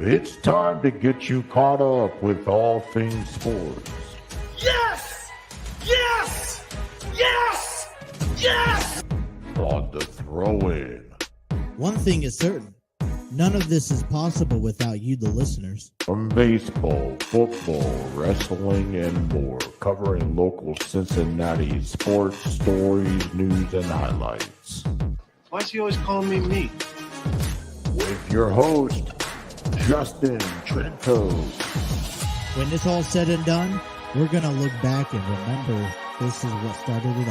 It's time to get you caught up with all things sports. Yes! Yes! Yes! Yes! On the throw-in. One thing is certain. None of this is possible without you, the listeners. From baseball, football, wrestling, and more, covering local Cincinnati sports stories, news, and highlights. Why is he always calling me? With your host, Justin Trento. When this all said and done, we're going to look back and remember this is what started it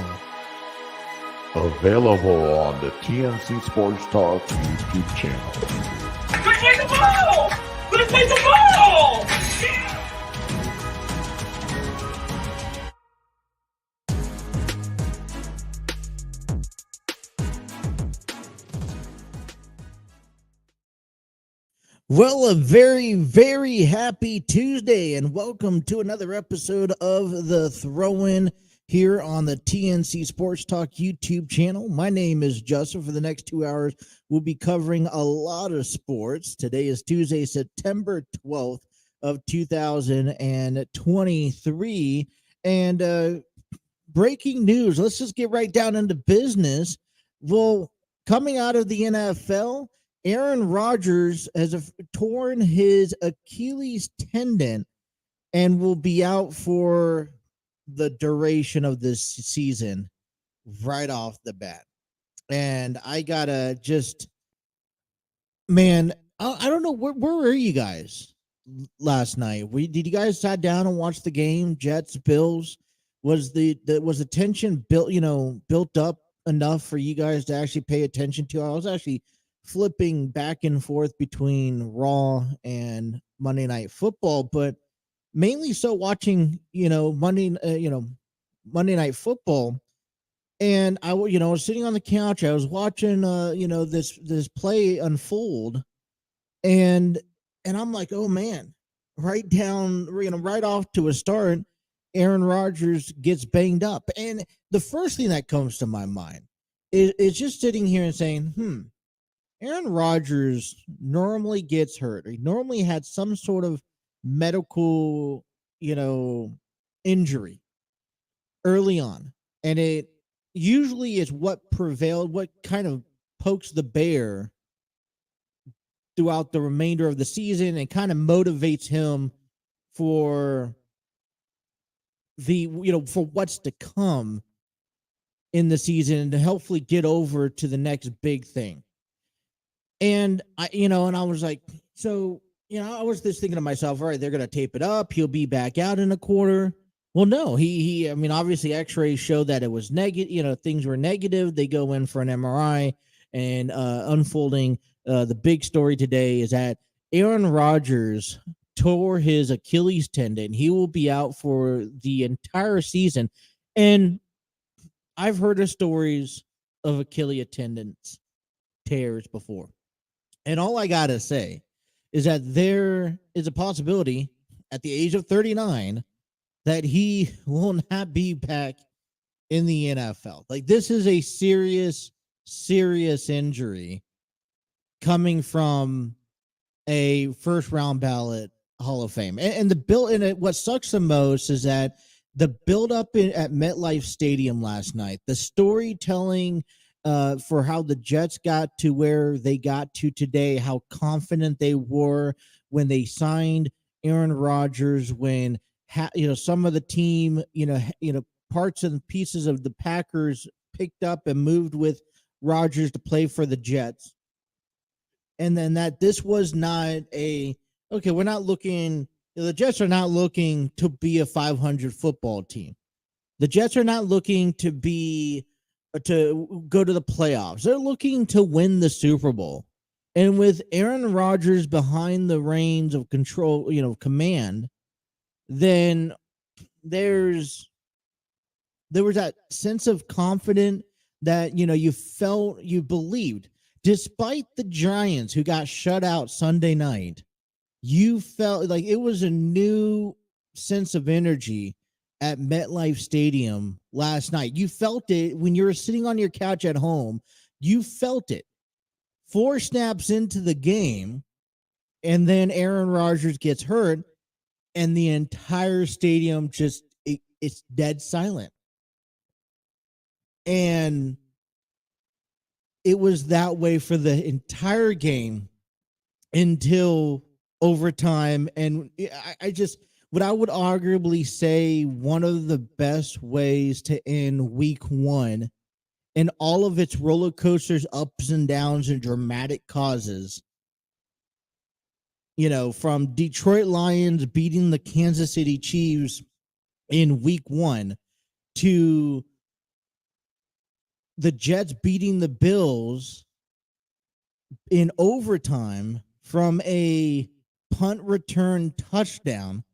all. Available on the TNC Sports Talk YouTube channel. Let's play the ball! Let's play the ball! Well, a very, very happy Tuesday, and welcome to another episode of The Throw-In here on the TNC Sports Talk YouTube channel. My name is Justin. For the next 2 hours, we'll be covering a lot of sports. Today is Tuesday, September 12th of 2023, and breaking news. Let's just get right down into business. Well, coming out of the NFL, Aaron Rodgers has torn his Achilles tendon and will be out for the duration of this season right off the bat. And I gotta just, man, I don't know, where were you guys last night? Did you guys sat down and watch the game, Jets, Bills? Was the tension built up enough for you guys to actually pay attention to? I was actually flipping back and forth between Raw and Monday Night Football, but mainly so watching, Monday Night Football. And I was sitting on the couch. I was watching, this play unfold, and I'm like, oh man, right off to a start, Aaron Rodgers gets banged up. And the first thing that comes to my mind is just sitting here and saying, Aaron Rodgers normally gets hurt. He normally had some sort of medical, injury early on. And it usually is what prevailed, what kind of pokes the bear throughout the remainder of the season and kind of motivates him for for what's to come in the season and to hopefully get over to the next big thing. And I was like, I was just thinking to myself, all right, they're going to tape it up. He'll be back out in a quarter. Well, no, he obviously x-rays showed that it was negative, things were negative. They go in for an MRI, and unfolding the big story today is that Aaron Rodgers tore his Achilles tendon. He will be out for the entire season. And I've heard of stories of Achilles tendons tears before. And all I got to say is that there is a possibility at the age of 39 that he will not be back in the NFL. Like, this is a serious, serious injury coming from a first round ballot Hall of Fame. And what sucks the most is that the build up at MetLife Stadium last night, the storytelling for how the Jets got to where they got to today, how confident they were when they signed Aaron Rodgers, when some of the team, parts and pieces of the Packers picked up and moved with Rodgers to play for the Jets. And then that this was not we're not looking, the Jets are not looking to be a 500 football team. The Jets are not looking to go to the playoffs. They're looking to win the Super Bowl. And with Aaron Rodgers behind the reins of control, command, then there was that sense of confidence that, you believed. Despite the Giants who got shut out Sunday night, you felt like it was a new sense of energy at MetLife Stadium last night. You felt it when you were sitting on your couch at home. You felt it. 4 snaps into the game, And then Aaron Rodgers gets hurt, and the entire stadium it's dead silent. And it was that way for the entire game until overtime. And what I would arguably say one of the best ways to end week one and all of its roller coasters, ups and downs, and dramatic causes, from Detroit Lions beating the Kansas City Chiefs in week one to the Jets beating the Bills in overtime from a punt return touchdown,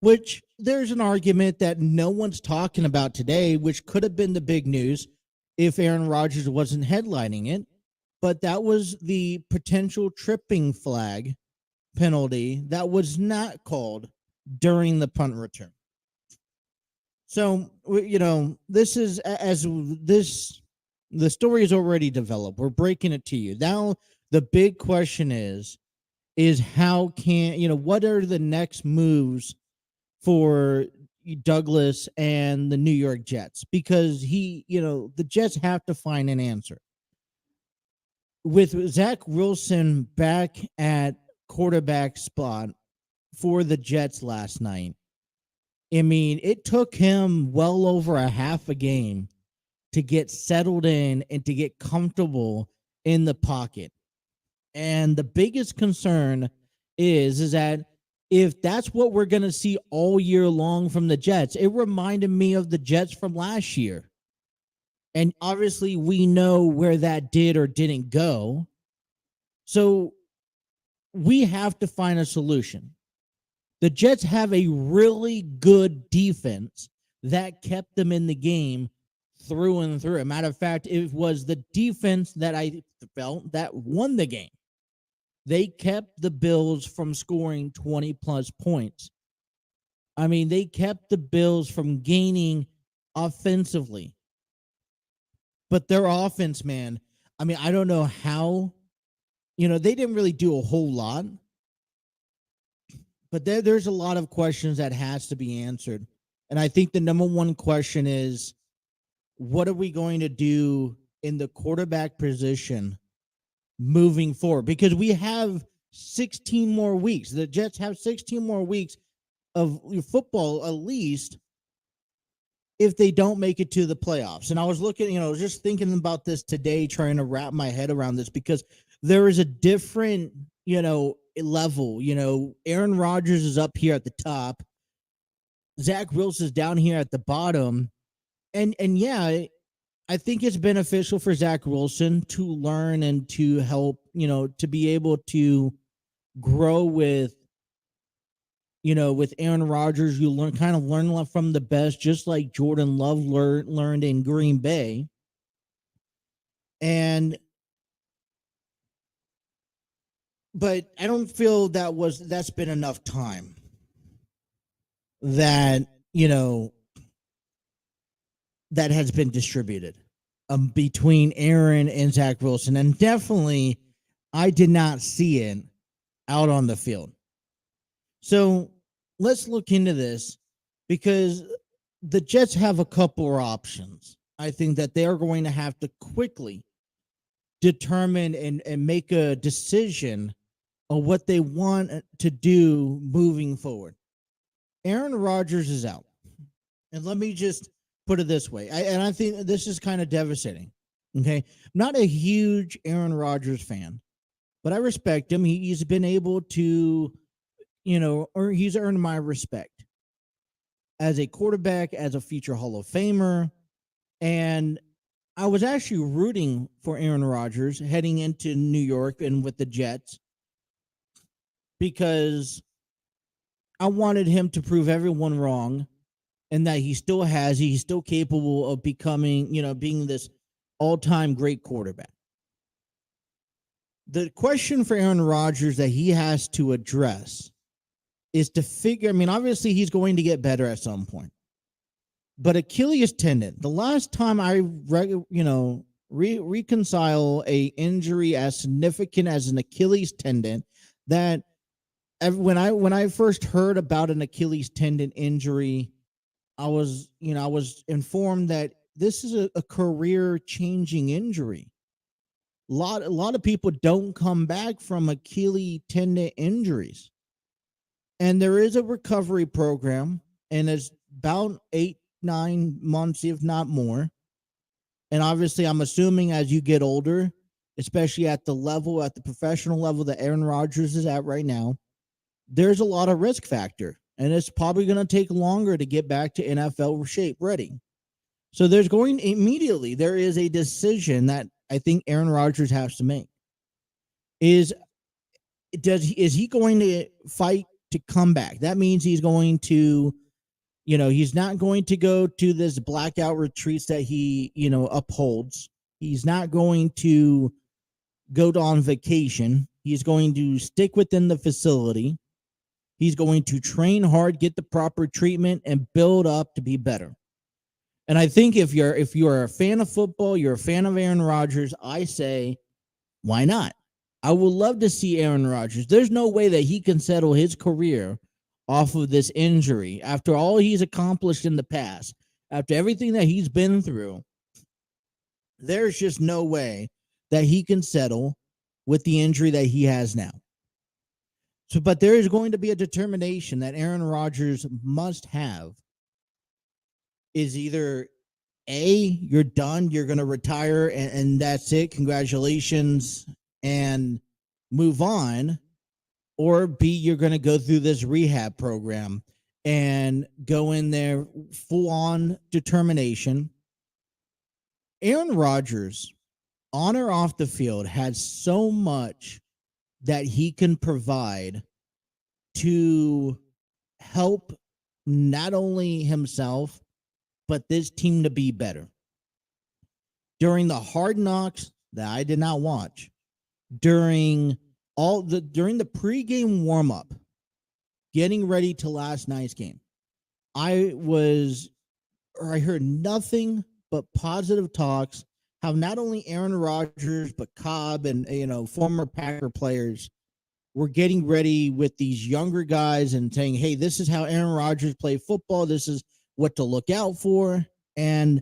which there's an argument that no one's talking about today, which could have been the big news if Aaron Rodgers wasn't headlining it. But that was the potential tripping flag penalty that was not called during the punt return. So, this is the story is already developed. We're breaking it to you. Now, the big question is how what are the next moves for Douglas and the New York Jets? Because the Jets have to find an answer. With Zach Wilson back at quarterback spot for the Jets last night, I mean, it took him well over a half a game to get settled in and to get comfortable in the pocket. And the biggest concern is that if that's what we're going to see all year long from the Jets, it reminded me of the Jets from last year. And obviously we know where that did or didn't go. So we have to find a solution. The Jets have a really good defense that kept them in the game through and through. As a matter of fact, it was the defense that I felt that won the game. They kept the Bills from scoring 20-plus points. I mean, they kept the Bills from gaining offensively. But their offense, man, I mean, I don't know how, they didn't really do a whole lot. But there's a lot of questions that has to be answered. And I think the number one question is, what are we going to do in the quarterback position moving forward? Because we have 16 more weeks. The Jets have 16 more weeks of football, at least, if they don't make it to the playoffs. And I was looking, just thinking about this today, trying to wrap my head around this, because there is a different, level. Aaron Rodgers is up here at the top. Zach Wilson is down here at the bottom. And yeah, I think it's beneficial for Zach Wilson to learn and to help, to be able to grow with Aaron Rodgers. You learn from the best, just like Jordan Love learned in Green Bay. But I don't feel that's been enough time that, that has been distributed between Aaron and Zach Wilson. And definitely, I did not see it out on the field. So let's look into this, because the Jets have a couple of options. I think that they are going to have to quickly determine and make a decision on what they want to do moving forward. Aaron Rodgers is out. And let me just put it this way. I think this is kind of devastating. Okay. I'm not a huge Aaron Rodgers fan, but I respect him. He's been able to, or he's earned my respect as a quarterback, as a future Hall of Famer. And I was actually rooting for Aaron Rodgers heading into New York and with the Jets, because I wanted him to prove everyone wrong, and that he's still capable of becoming, being this all-time great quarterback. The question for Aaron Rodgers that he has to address is to figure, obviously he's going to get better at some point. But Achilles tendon, the last time I reconcile a injury as significant as an Achilles tendon that when I first heard about an Achilles tendon injury, I was informed that this is a career changing injury. A lot of people don't come back from Achilles tendon injuries. And there is a recovery program, and it's about 8-9 months, if not more. And obviously, I'm assuming as you get older, especially at the professional level that Aaron Rodgers is at right now, there's a lot of risk factor, and it's probably going to take longer to get back to NFL shape ready. So there is a decision that I think Aaron Rodgers has to make. Is he going to fight to come back? That means he's going to, he's not going to go to this blackout retreats that he, upholds. He's not going to go on vacation. He's going to stick within the facility. He's going to train hard, get the proper treatment, and build up to be better. And I think if you're a fan of football, you're a fan of Aaron Rodgers, I say, why not? I would love to see Aaron Rodgers. There's no way that he can settle his career off of this injury after all he's accomplished in the past, after everything that he's been through. There's just no way that he can settle with the injury that he has now. So, but there is going to be a determination that Aaron Rodgers must have. Is either A, you're done, you're going to retire, and that's it, congratulations, and move on, or B, you're going to go through this rehab program and go in there full-on determination. Aaron Rodgers, on or off the field, has so much that he can provide to help not only himself, but this team to be better. During the hard knocks that I did not watch, during the pregame warm-up, getting ready to last night's game, I heard nothing but positive talks how not only Aaron Rodgers but Cobb and former Packer players were getting ready with these younger guys and saying, hey, this is how Aaron Rodgers played football. This is what to look out for. And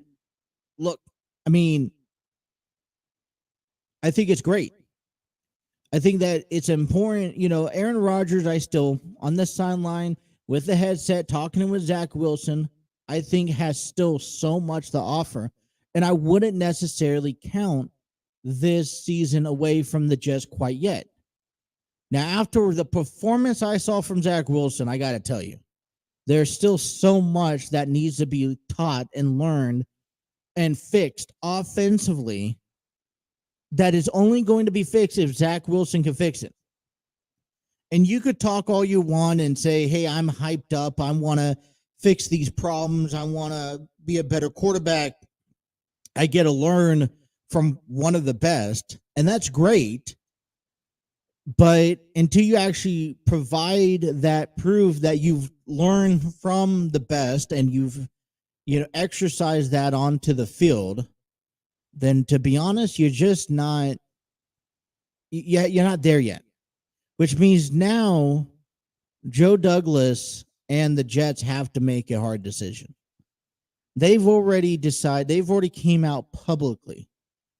look, I mean, I think it's great. I think that it's important. Aaron Rodgers, I still, on the sideline with the headset, talking with Zach Wilson, I think has still so much to offer. And I wouldn't necessarily count this season away from the Jets quite yet. Now, after the performance I saw from Zach Wilson, I got to tell you, there's still so much that needs to be taught and learned and fixed offensively that is only going to be fixed if Zach Wilson can fix it. And you could talk all you want and say, hey, I'm hyped up. I want to fix these problems. I want to be a better quarterback. I get to learn from one of the best, and that's great. But until you actually provide that proof that you've learned from the best and you've exercised that onto the field, then to be honest, you're just not you're not there yet. Which means now Joe Douglas and the Jets have to make a hard decision. They've already came out publicly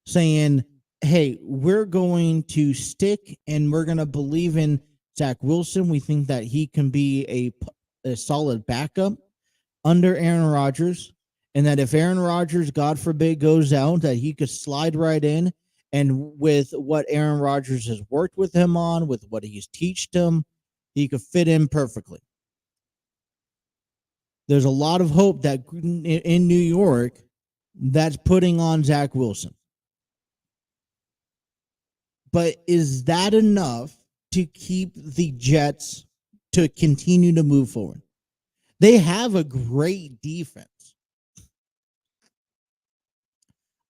saying, hey, we're going to stick and we're going to believe in Zach Wilson. We think that he can be a solid backup under Aaron Rodgers, and that if Aaron Rodgers, God forbid, goes out, that he could slide right in. And with what Aaron Rodgers has worked with him on, with what he's taught him, he could fit in perfectly. There's a lot of hope that in New York that's putting on Zach Wilson. But is that enough to keep the Jets to continue to move forward? They have a great defense.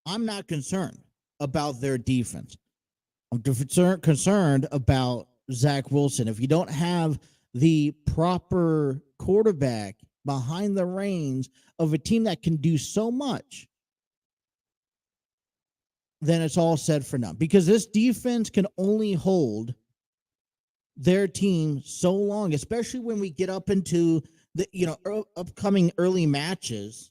I'm not concerned about their defense. I'm concerned about Zach Wilson. If you don't have the proper quarterback behind the reins of a team that can do so much, then it's all said for now. Because this defense can only hold their team so long, especially when we get up into the upcoming early matches.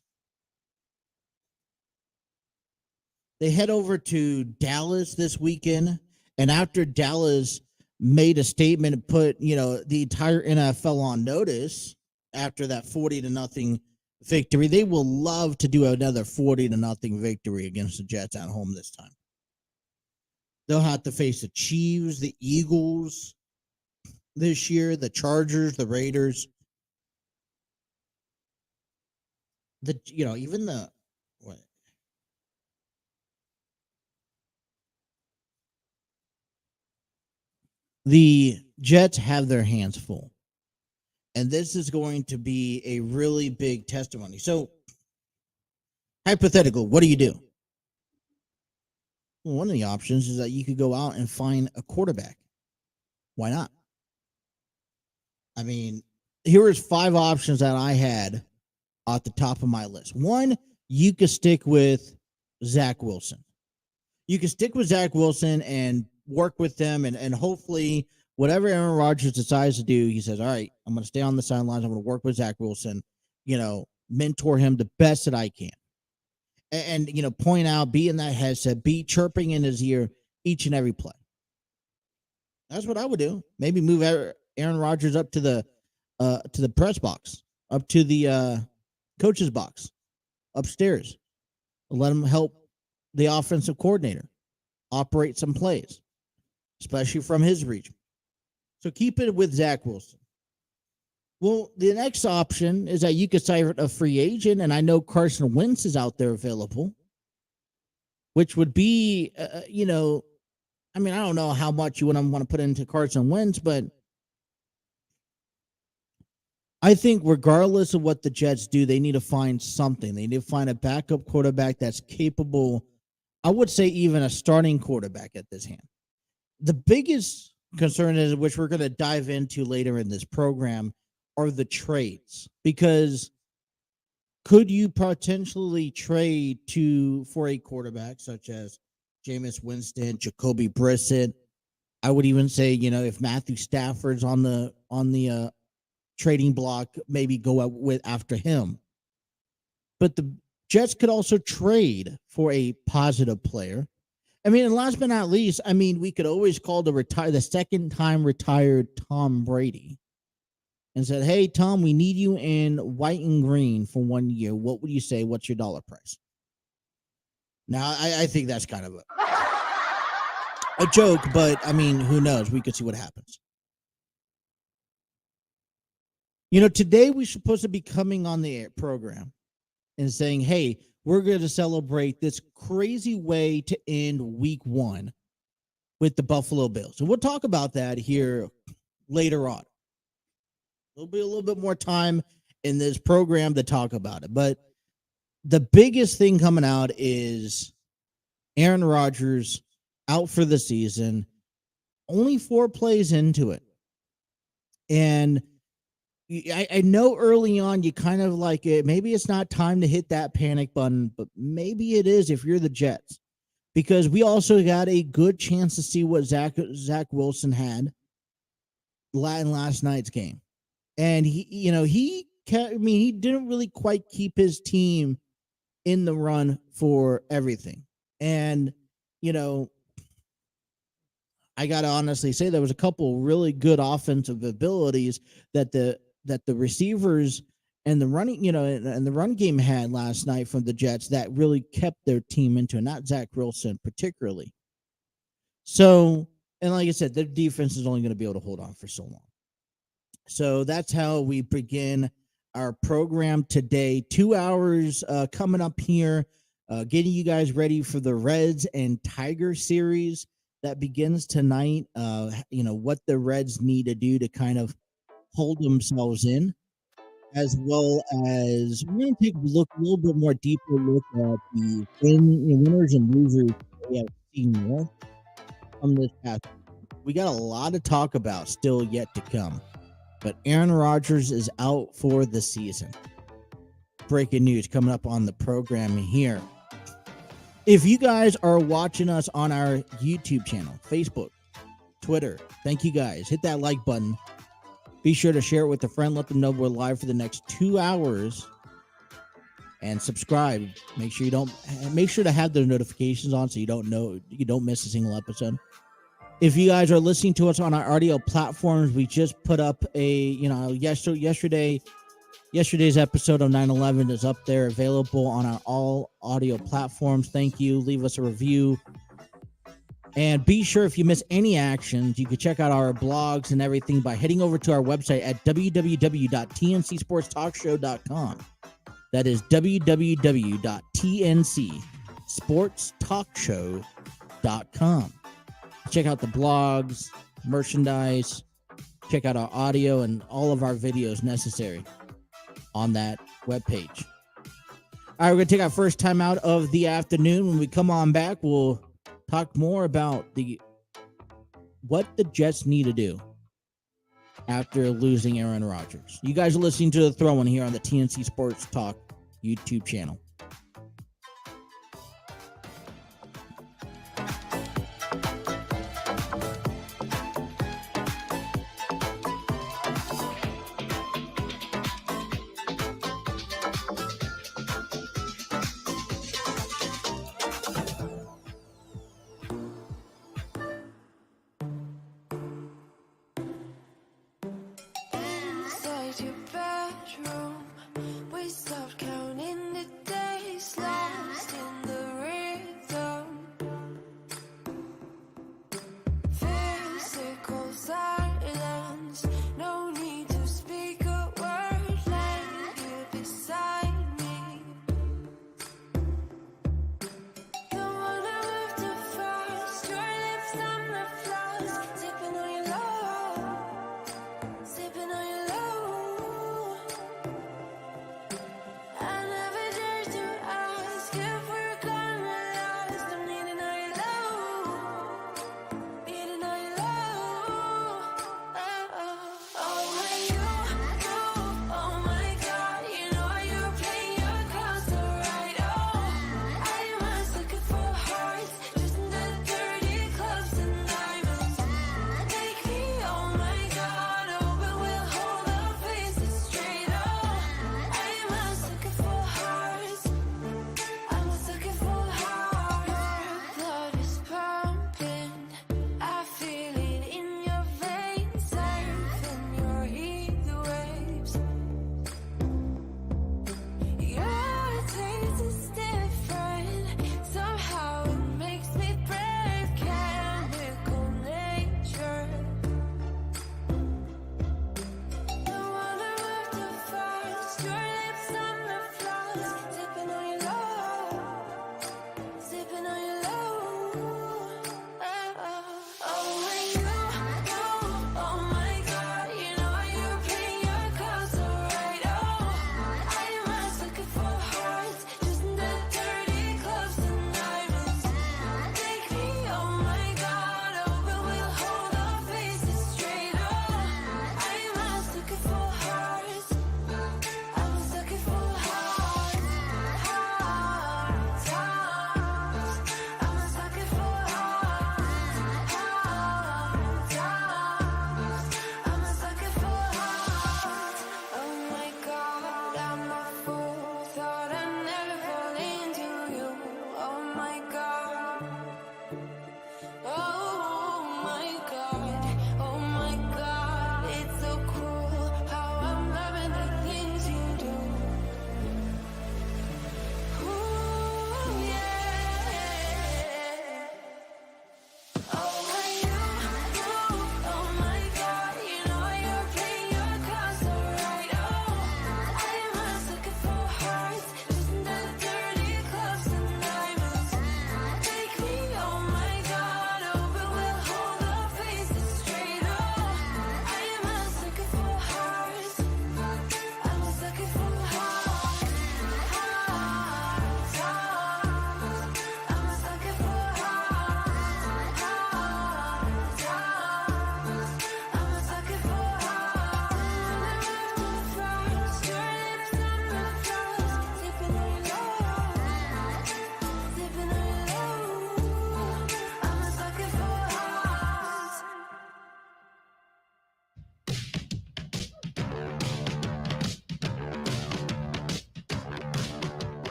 They head over to Dallas this weekend, and after Dallas made a statement and put the entire NFL on notice after that 40-0 victory, they will love to do another 40-0 victory against the Jets at home this time. They'll have to face the Chiefs, the Eagles this year, the Chargers, the Raiders, even the what? The Jets have their hands full. And this is going to be a really big testimony. So, hypothetical, what do you do? Well, one of the options is that you could go out and find a quarterback. Why not? I mean, here is 5 options that I had at the top of my list. One, you could stick with Zach Wilson. You can stick with Zach Wilson and work with them, and hopefully whatever Aaron Rodgers decides to do, he says, all right, I'm going to stay on the sidelines. I'm going to work with Zach Wilson, mentor him the best that I can. And point out, be in that headset, be chirping in his ear each and every play. That's what I would do. Maybe move Aaron Rodgers up to the press box, up to the coach's box, upstairs. Let him help the offensive coordinator operate some plays, especially from his region. So keep it with Zach Wilson. Well, the next option is that you could sign a free agent, and I know Carson Wentz is out there available, which would be, I don't know how much you want to put into Carson Wentz, but I think regardless of what the Jets do, they need to find something. They need to find a backup quarterback that's capable. I would say even a starting quarterback at this hand. The biggest concern is, which we're going to dive into later in this program, are the trades. Because could you potentially trade for a quarterback such as Jameis Winston, Jacoby Brissett? I would even say, if Matthew Stafford's on the trading block, maybe go out after him. But the Jets could also trade for a positive player. I mean, and last but not least, we could always call the second time retired Tom Brady and said, hey, Tom, we need you in white and green for 1 year. What would you say? What's your dollar price? Now, I think that's kind of a joke, but who knows? We could see what happens. Today we're supposed to be coming on the program and saying, hey, we're going to celebrate this crazy way to end week 1 with the Buffalo Bills. And we'll talk about that here later on. There'll be a little bit more time in this program to talk about it. But the biggest thing coming out is Aaron Rodgers out for the season, only 4 plays into it. And I know early on you kind of like it. Maybe it's not time to hit that panic button, but maybe it is if you're the Jets, because we also got a good chance to see what Zach Wilson had in last night's game, and he didn't really quite keep his team in the run for everything, and I got to honestly say there was a couple really good offensive abilities that the receivers and the running, and the run game had last night from the Jets that really kept their team into it, not Zach Wilson particularly. So, and like I said, their defense is only going to be able to hold on for so long. So that's how we begin our program today. 2 hours coming up here, getting you guys ready for the Reds and Tiger series that begins tonight. What the Reds need to do to kind of hold themselves in, as well as we're going to take a little bit more deeper look at the winners and losers of the AFC North from this past. We got a lot to talk about still yet to come, but Aaron Rodgers is out for the season. Breaking news coming up on the program here. If you guys are watching us on our YouTube channel, Facebook, Twitter. Thank you guys. Hit that like button. Be sure to share it with a friend. Let them know we're live for the next 2 hours. And subscribe. Make sure to have those notifications on so you don't miss a single episode. If you guys are listening to us on our audio platforms, we just put up yesterday's episode of 9/11 is up there, available on our all audio platforms. Thank you. Leave us a review. And be sure, if you miss any actions, you can check out our blogs and everything by heading over to our website at www.tncsportstalkshow.com. That is www.tncsportstalkshow.com. Check out the blogs, merchandise, check out our audio and all of our videos necessary on that webpage. All right, we're going to take our first time out of the afternoon. When we come on back, we'll talk more about what the Jets need to do after losing Aaron Rodgers. You guys are listening to The Throw-In here on the TNC Sports Talk YouTube channel. Inside your bedroom, we stopped counting the days.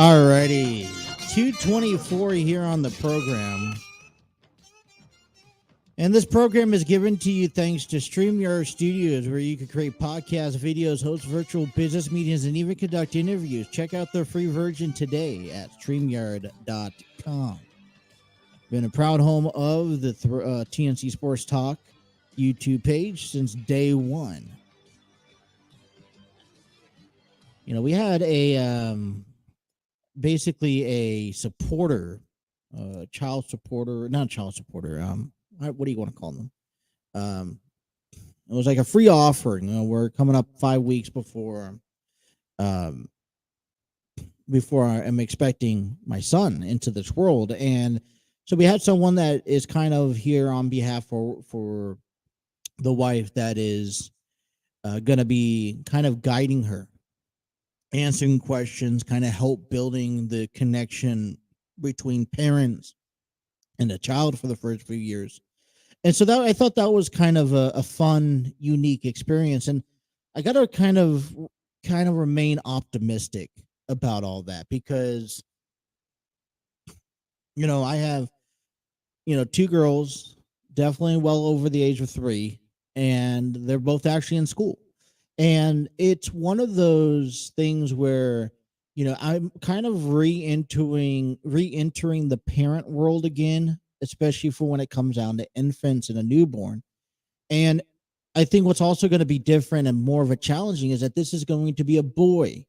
Alrighty, 224 here on the program. And this program is given to you thanks to StreamYard Studios, where you can create podcasts, videos, host virtual business meetings, and even conduct interviews. Check out the free version today at StreamYard.com. Been a proud home of the TNC Sports Talk YouTube page since day one. You know, we had a basically a supporter, child supporter, not child supporter. What do you want to call them? It was like a free offering. You know, we're coming up 5 weeks before I'm expecting my son into this world, and so we had someone that is kind of here on behalf for the wife that is going to be kind of guiding her, answering questions, kind of help building the connection between parents and a child for the first few years. And so that I thought that was kind of a fun, unique experience. And I got to kind of remain optimistic about all that because, you know, I have, you know, 2 girls, definitely well over the age of 3, and they're both actually in school. And it's one of those things where, you know, I'm kind of re-entering the parent world again, especially for when it comes down to infants and a newborn. And I think what's also going to be different and more of a challenging is that this is going to be a boy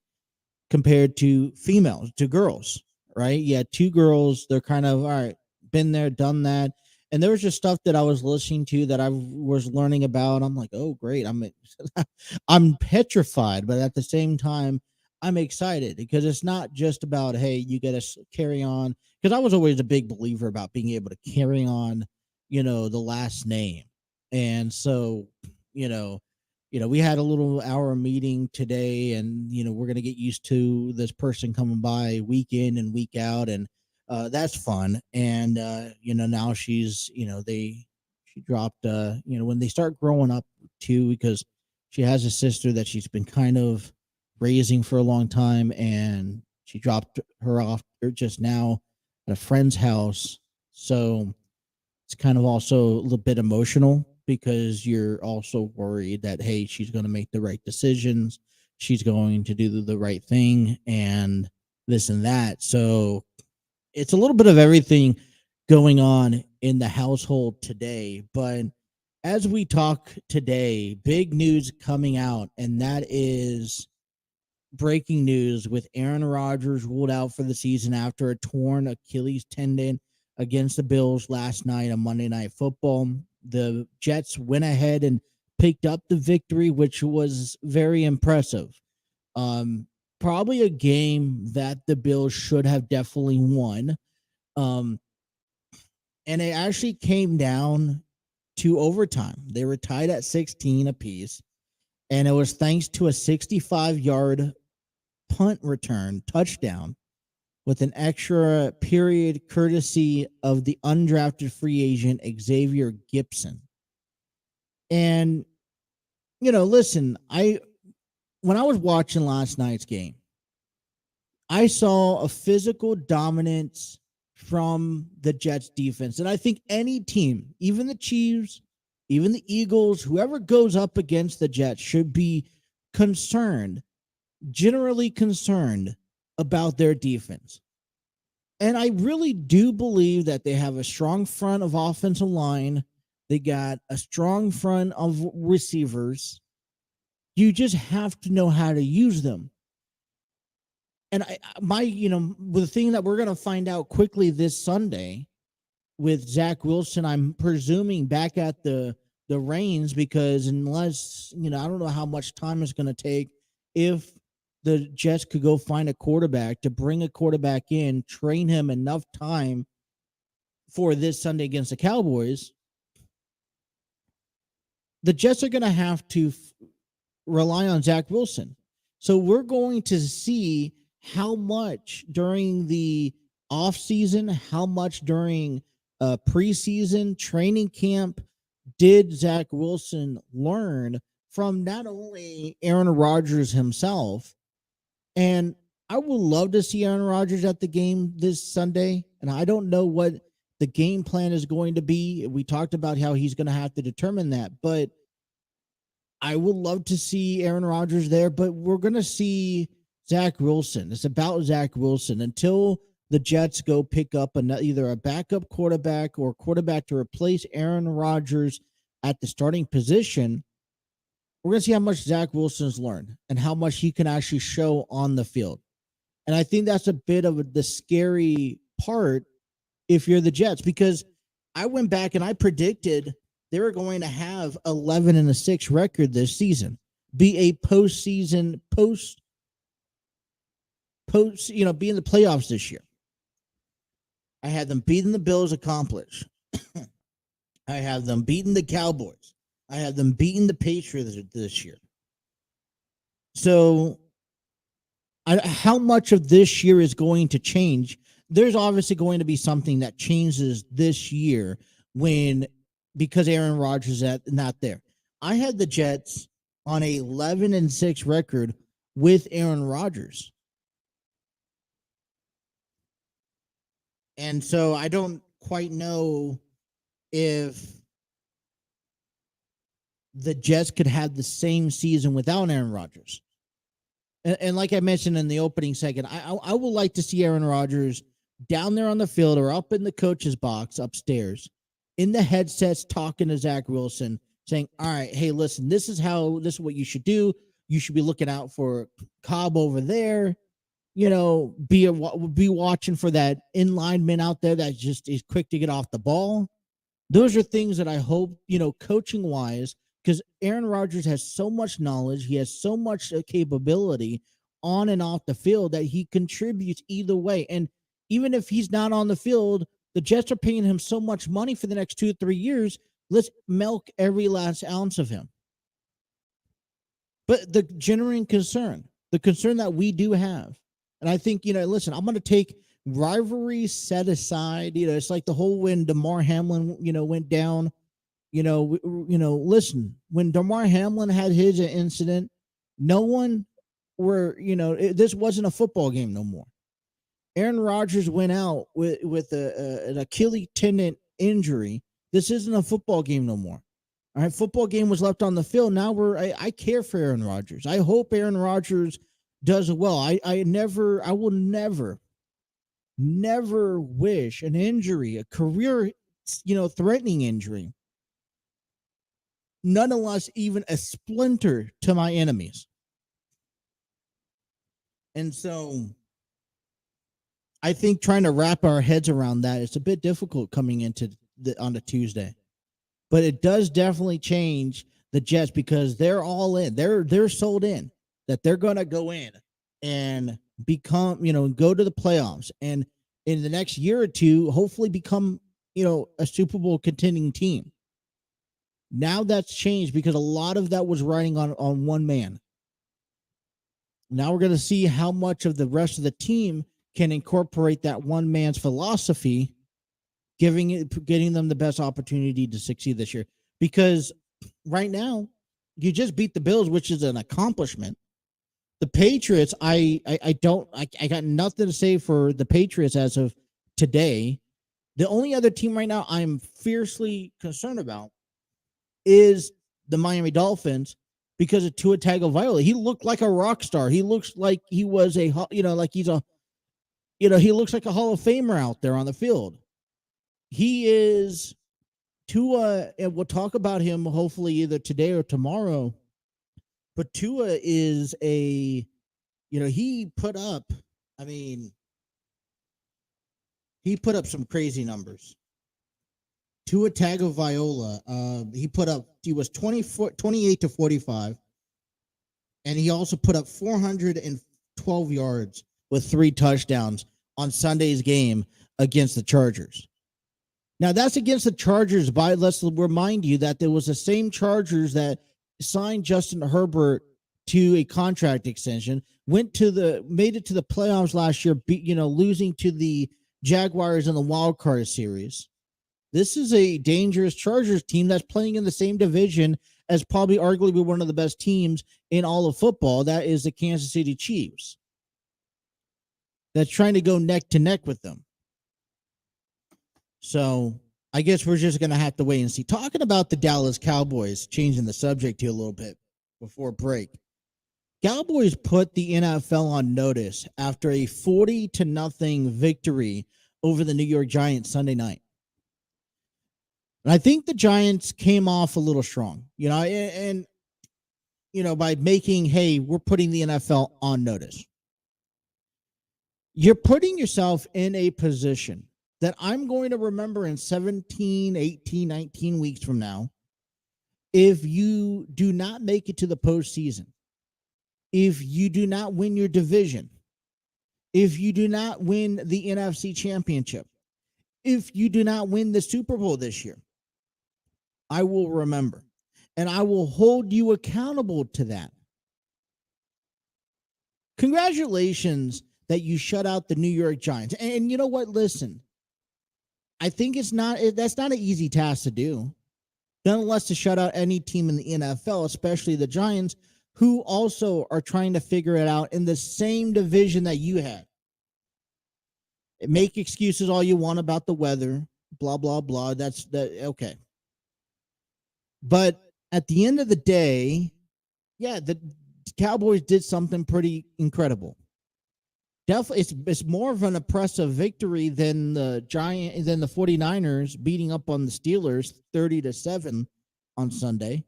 compared to females, to girls, right? Yeah, 2 girls, they're kind of, all right, been there, done that. And there was just stuff that I was listening to that I was learning about. I'm like, oh, great. I'm petrified, but at the same time, I'm excited because it's not just about, hey, you got to carry on. Because I was always a big believer about being able to carry on, you know, the last name. And so, you know, we had a little hour meeting today, and, you know, we're going to get used to this person coming by week in and week out. And that's fun. And, you know, now she's, you know, she dropped, you know, when they start growing up too, because she has a sister that she's been kind of raising for a long time, and she dropped her off just now at a friend's house. So it's kind of also a little bit emotional because you're also worried that, hey, she's going to make the right decisions. She's going to do the right thing and this and that. So it's a little bit of everything going on in the household today. But as we talk today, big news coming out, and that is breaking news with Aaron Rodgers ruled out for the season after a torn Achilles tendon against the Bills last night on Monday Night Football. The Jets went ahead and picked up the victory, which was very impressive. Probably a game that the Bills should have definitely won. And it actually came down to overtime. They were tied at 16 apiece, and it was thanks to a 65-yard punt return touchdown with an extra period courtesy of the undrafted free agent Xavier Gipson. And, you know, listen, when I was watching last night's game, I saw a physical dominance from the Jets defense. And I think any team, even the Chiefs, even the Eagles, whoever goes up against the Jets should be generally concerned about their defense. And I really do believe that they have a strong front of offensive line. They got a strong front of receivers. You just have to know how to use them. And the thing that we're going to find out quickly this Sunday with Zach Wilson, I'm presuming back at the reins, because unless, I don't know how much time it's going to take if the Jets could go find a quarterback, to bring a quarterback in, train him enough time for this Sunday against the Cowboys. The Jets are going to have to rely on Zach Wilson. So we're going to see how much during the offseason, how much during preseason training camp did Zach Wilson learn from not only Aaron Rodgers himself. And I would love to see Aaron Rodgers at the game this Sunday, and I don't know what the game plan is going to be. We talked about how he's going to have to determine that, but I would love to see Aaron Rodgers there, but we're going to see Zach Wilson. It's about Zach Wilson until the Jets go pick up either a backup quarterback or quarterback to replace Aaron Rodgers at the starting position. We're going to see how much Zach Wilson's learned and how much he can actually show on the field. And I think that's a bit of the scary part if you're the Jets, because I went back and I predicted they were going to have 11-6 record this season, be a postseason, be in the playoffs this year. I had them beating the Bills accomplished. I have them beating the Cowboys. I have them beating the Patriots this year. So how much of this year is going to change? There's obviously going to be something that changes this year because Aaron Rodgers is not there. I had the Jets on a 11-6 record with Aaron Rodgers. And so I don't quite know if the Jets could have the same season without Aaron Rodgers. And like I mentioned in the opening segment, I would like to see Aaron Rodgers down there on the field or up in the coach's box upstairs in the headsets talking to Zach Wilson, saying, all right, hey, listen, this is what you should do. You should be looking out for Cobb over there. Be watching for that in lineman out there that just is quick to get off the ball. Those are things that I hope, coaching wise, because Aaron Rodgers has so much knowledge. He has so much capability on and off the field that he contributes either way. And even if he's not on the field, the Jets are paying him so much money for the next 2 or 3 years. Let's milk every last ounce of him. But the genuine concern, the concern that we do have, and I think, listen, I'm going to take rivalry set aside. It's like the whole when DeMar Hamlin, went down. Listen, when DeMar Hamlin had his incident, no one this wasn't a football game no more. Aaron Rodgers went out with an Achilles tendon injury. This isn't a football game no more. All right, football game was left on the field. Now I care for Aaron Rodgers. I hope Aaron Rodgers does well. I will never wish an injury, a career, threatening injury, nonetheless, even a splinter to my enemies. And so I think trying to wrap our heads around that is a bit difficult coming into on a Tuesday. But it does definitely change the Jets because they're all in. They're sold in that they're going to go in and become, go to the playoffs. And in the next year or two, hopefully become, a Super Bowl contending team. Now that's changed because a lot of that was riding on one man. Now we're going to see how much of the rest of the team can incorporate that one man's philosophy, getting them the best opportunity to succeed this year. Because right now, you just beat the Bills, which is an accomplishment. The Patriots, I got nothing to say for the Patriots as of today. The only other team right now I'm fiercely concerned about is the Miami Dolphins because of Tua Tagovailoa. He looked like a rock star. He looks like he was he looks like a Hall of Famer out there on the field. He is Tua, and we'll talk about him hopefully either today or tomorrow. But Tua is he put up some crazy numbers. Tua Tagovailoa, he was 28 to 45, and he also put up 412 yards with 3 touchdowns on Sunday's game against the Chargers. Now, that's against the Chargers. Let's remind you that there was the same Chargers that signed Justin Herbert to a contract extension, made it to the playoffs last year, losing to the Jaguars in the wild card series. This is a dangerous Chargers team that's playing in the same division as probably arguably one of the best teams in all of football. That is the Kansas City Chiefs. that's trying to go neck to neck with them. So I guess we're just going to have to wait and see. Talking about the Dallas Cowboys, changing the subject here a little bit before break. Cowboys put the NFL on notice after a 40-0 victory over the New York Giants Sunday night. And I think the Giants came off a little strong, and by making, hey, we're putting the NFL on notice. You're putting yourself in a position that I'm going to remember in 17, 18, 19 weeks from now. If you do not make it to the postseason, if you do not win your division, if you do not win the NFC Championship, if you do not win the Super Bowl this year, I will remember, and I will hold you accountable to that. Congratulations that you shut out the New York Giants. And you know what? Listen, I think that's not an easy task to do, nonetheless, to shut out any team in the NFL, especially the Giants, who also are trying to figure it out in the same division that you had. Make excuses all you want about the weather, blah, blah, blah. That's okay. But at the end of the day, yeah, the Cowboys did something pretty incredible. Definitely, it's more of an impressive victory than the 49ers beating up on the Steelers 30-7 on Sunday.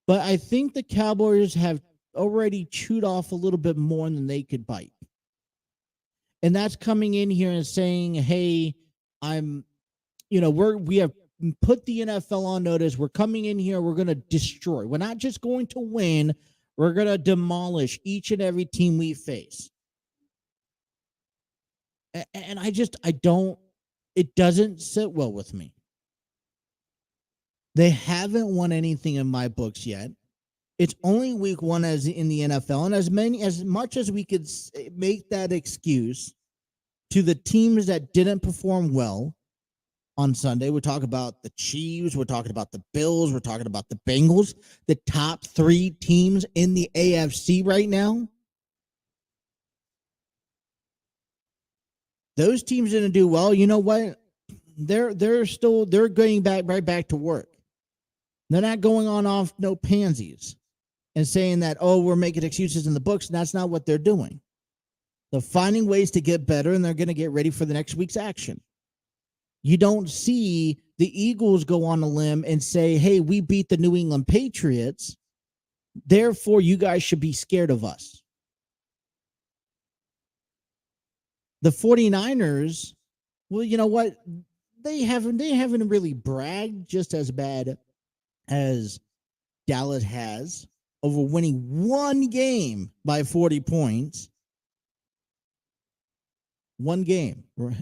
But I think the Cowboys have already chewed off a little bit more than they could bite. And that's coming in here and saying, hey, we have put the NFL on notice. We're coming in here. We're going to destroy. We're not just going to win. We're going to demolish each and every team we face. And it doesn't sit well with me. They haven't won anything in my books yet. It's only week one as in the NFL. And as much as we could make that excuse to the teams that didn't perform well on Sunday, we talk about the Chiefs, we're talking about the Bills, we're talking about the Bengals, the top three teams in the AFC right now. Those teams didn't do well. You know what? They're going right back to work. They're not going on off no pansies and saying that, oh, we're making excuses in the books. And that's not what they're doing. They're finding ways to get better, and they're going to get ready for the next week's action. You don't see the Eagles go on a limb and say, hey, we beat the New England Patriots, therefore you guys should be scared of us. The 49ers, well, you know what? They haven't really bragged just as bad as Dallas has over winning one game by 40 points. One game, right?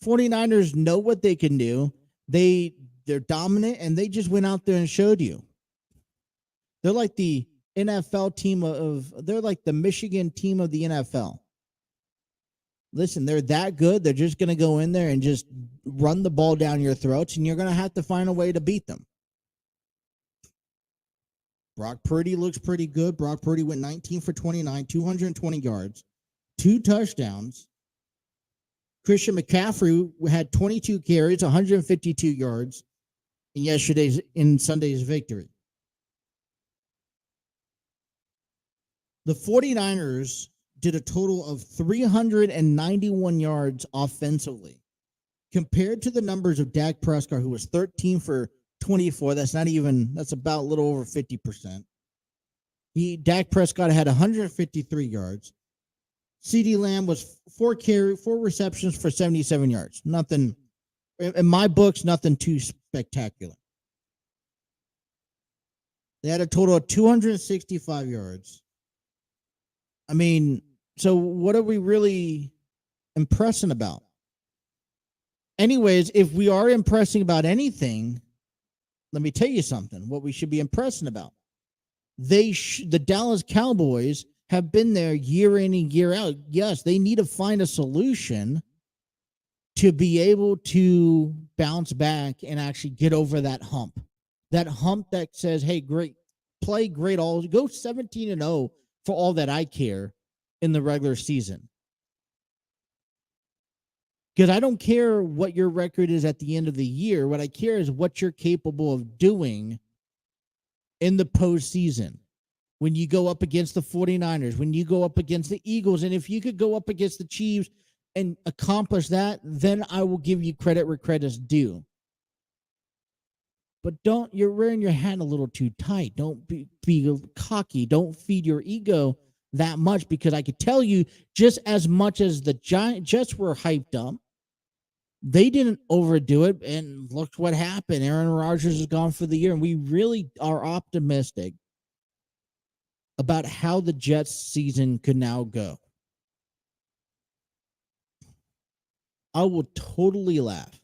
49ers know what they can do. They're dominant, and they just went out there and showed you. They're like the NFL team they're like the Michigan team of the NFL. Listen, they're that good. They're just going to go in there and just run the ball down your throats, and you're going to have to find a way to beat them. Brock Purdy looks pretty good. Brock Purdy went 19 for 29, 220 yards, 2 touchdowns. Christian McCaffrey had 22 carries, 152 yards in Sunday's victory. The 49ers did a total of 391 yards offensively, compared to the numbers of Dak Prescott, who was 13 for 24. That's about a little over 50%. Dak Prescott had 153 yards. CeeDee Lamb was 4 receptions for 77 yards. Nothing, in my books, nothing too spectacular. They had a total of 265 yards. I mean, so what are we really impressing about? Anyways, if we are impressing about anything, let me tell you something, what we should be impressing about. The Dallas Cowboys have been there year in and year out. Yes, they need to find a solution to be able to bounce back and actually get over that hump. That hump that says, hey, great, play great, go 17-0 for all that I care in the regular season. Because I don't care what your record is at the end of the year. What I care is what you're capable of doing in the postseason. When you go up against the 49ers, when you go up against the Eagles, and if you could go up against the Chiefs and accomplish that, then I will give you credit where credit's due. But you're wearing your hand a little too tight. Don't be cocky. Don't feed your ego that much, because I could tell you, just as much as the Jets were hyped up, they didn't overdo it, and look what happened. Aaron Rodgers is gone for the year, and we really are optimistic about how the Jets season could now go. I would totally laugh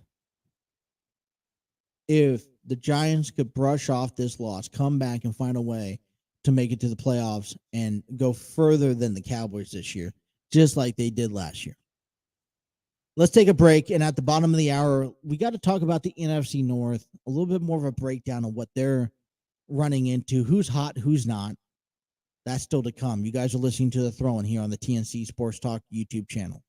if the Giants could brush off this loss, come back and find a way to make it to the playoffs and go further than the Cowboys this year, just like they did last year. Let's take a break, and at the bottom of the hour, we got to talk about the NFC North, a little bit more of a breakdown of what they're running into, who's hot, who's not. That's still to come. You guys are listening to The Throwing here on the TNC Sports Talk YouTube channel.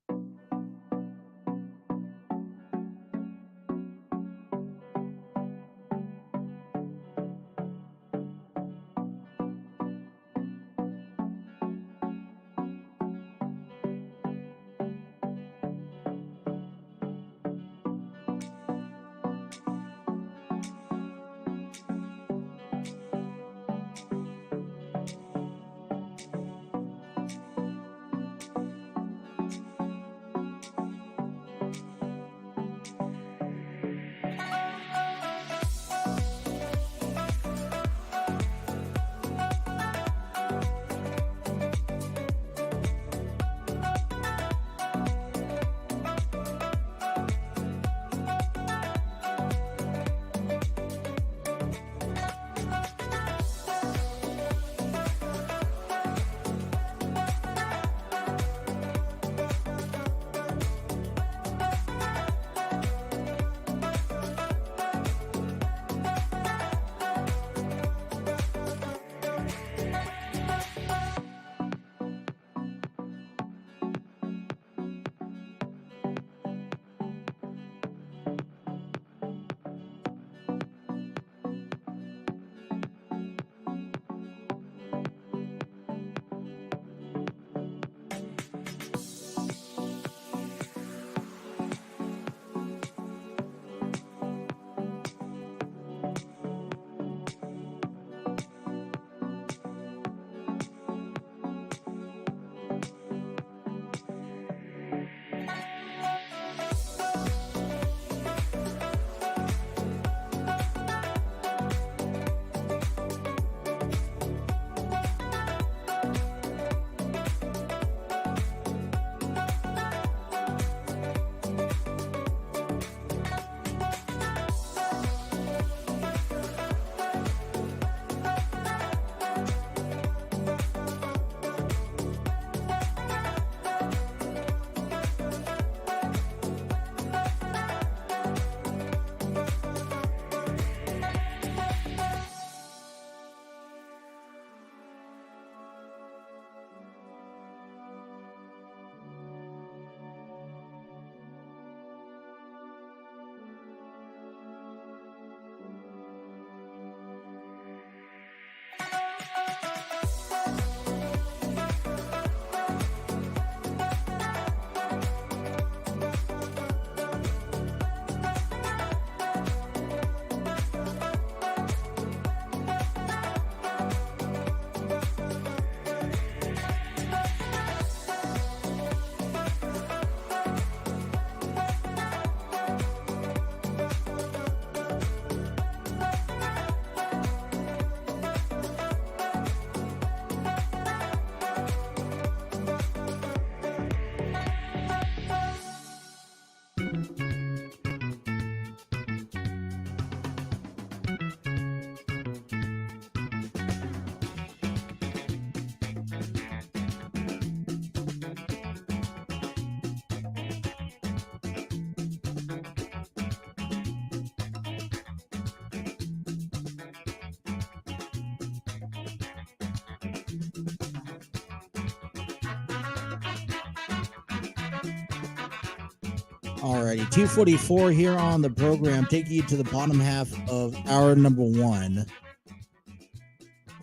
Alrighty, 2:44 here on the program, taking you to the bottom half of hour number 1.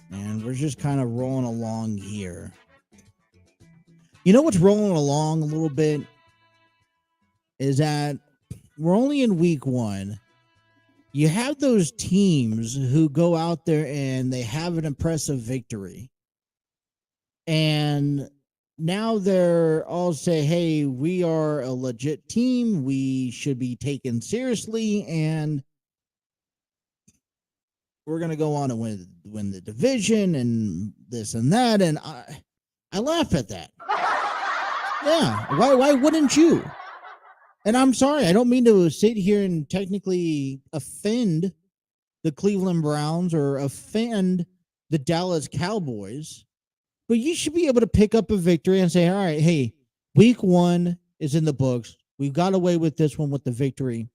And we're just kind of rolling along here. You know what's rolling along a little bit is that we're only in week 1. You have those teams who go out there and they have an impressive victory. And now they're all say, hey, we are a legit team. We should be taken seriously. And we're going to go on and win the division and this and that. And I laugh at that. Yeah. Why wouldn't you? And I'm sorry, I don't mean to sit here and technically offend the Cleveland Browns or offend the Dallas Cowboys, but you should be able to pick up a victory and say, all right, hey, week 1 is in the books. We've got away with this one with the victory.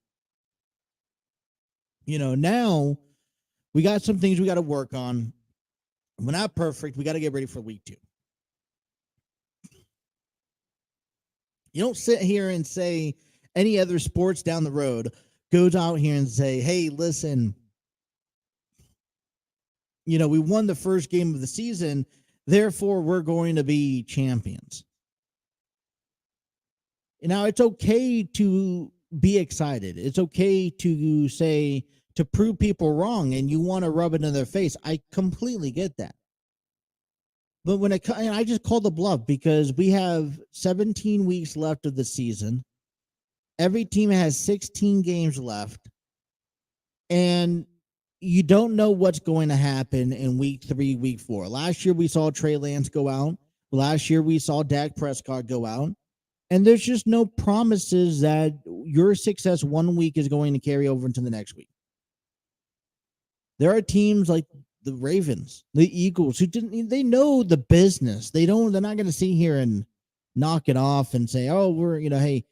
You know, now we got some things we got to work on. We're not perfect. We got to get ready for week 2. You don't sit here and say any other sports down the road goes out here and say, hey, listen, you know, we won the first game of the season, therefore we're going to be champions. Now, it's okay to be excited. It's okay to say, to prove people wrong, and you want to rub it in their face. I completely get that. But when I just call the bluff because we have 17 weeks left of the season. Every team has 16 games left, and you don't know what's going to happen in week 3, week 4. Last year, we saw Trey Lance go out. Last year, we saw Dak Prescott go out, and there's just no promises that your success one week is going to carry over into the next week. There are teams like the Ravens, the Eagles, they know the business. They're not going to sit here and knock it off and say, oh, hey,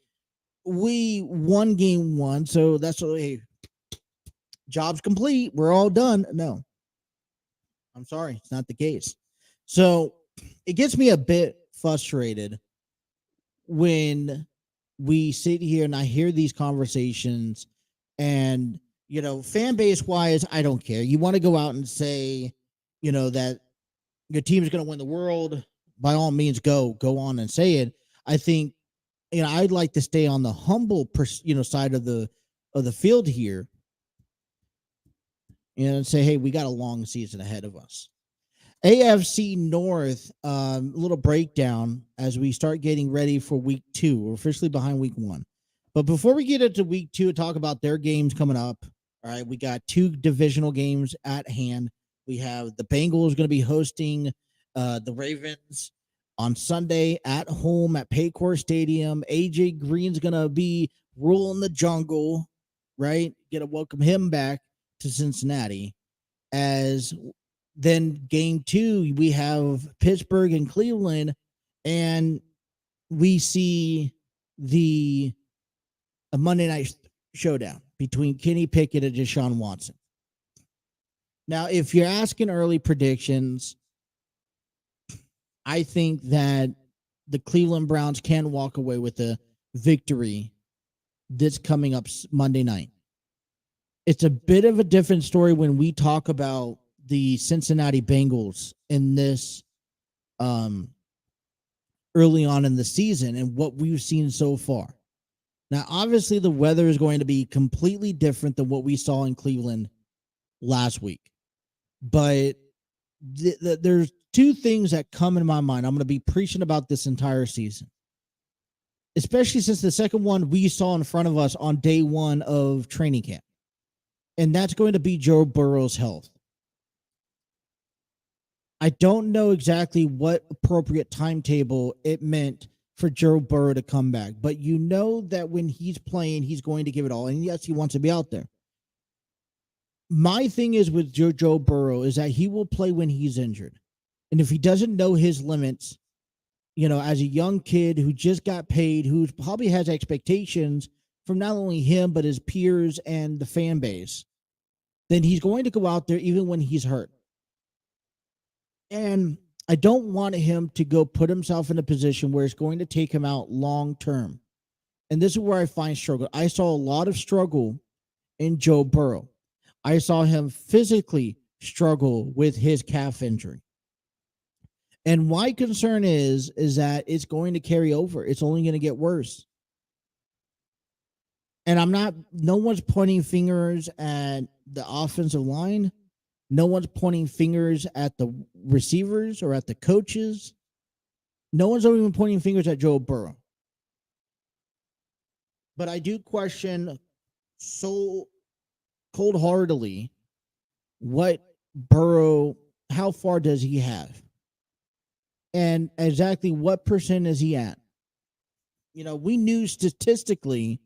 we won game 1, so that's what, hey, job's complete. We're all done. No, I'm sorry. It's not the case. So it gets me a bit frustrated when we sit here and I hear these conversations and, you know, fan base wise, I don't care. You want to go out and say, you know, that your team is going to win the world. By all means, go on and say it. I think, you know, I'd like to stay on the humble, side of the field here, and say, hey, we got a long season ahead of us. AFC North, little breakdown as we start getting ready for week 2. We're officially behind week 1, but before we get into week 2 and talk about their games coming up, all right, we got 2 divisional games at hand. We have the Bengals going to be hosting the Ravens on Sunday at home at Paycor Stadium. AJ Green's going to be ruling the jungle, right? Get to welcome him back to Cincinnati. As then game 2, we have Pittsburgh and Cleveland, and we see the Monday night showdown between Kenny Pickett and Deshaun Watson. Now, if you're asking early predictions, I think that the Cleveland Browns can walk away with a victory that's coming up Monday night. It's a bit of a different story when we talk about the Cincinnati Bengals in this early on in the season and what we've seen so far. Now, obviously, the weather is going to be completely different than what we saw in Cleveland last week. But there's 2 things that come in my mind. I'm going to be preaching about this entire season, especially since the second one we saw in front of us on day 1 of training camp. And that's going to be Joe Burrow's health. I don't know exactly what appropriate timetable it meant for Joe Burrow to come back, but you know that when he's playing, he's going to give it all. And yes, he wants to be out there. My thing is with Joe Burrow is that he will play when he's injured. And if he doesn't know his limits, you know, as a young kid who just got paid, who probably has expectations from not only him, but his peers and the fan base, then he's going to go out there even when he's hurt. And I don't want him to go put himself in a position where it's going to take him out long term. and this is where I find struggle. I saw a lot of struggle in Joe Burrow. I saw him physically struggle with his calf injury. And my concern is that it's going to carry over. It's only going to get worse. And no one's pointing fingers at the offensive line. No one's pointing fingers at the receivers or at the coaches. No one's even pointing fingers at Joe Burrow. But I do question so cold-heartedly how far does he have? And exactly what percent is he at? We knew statistically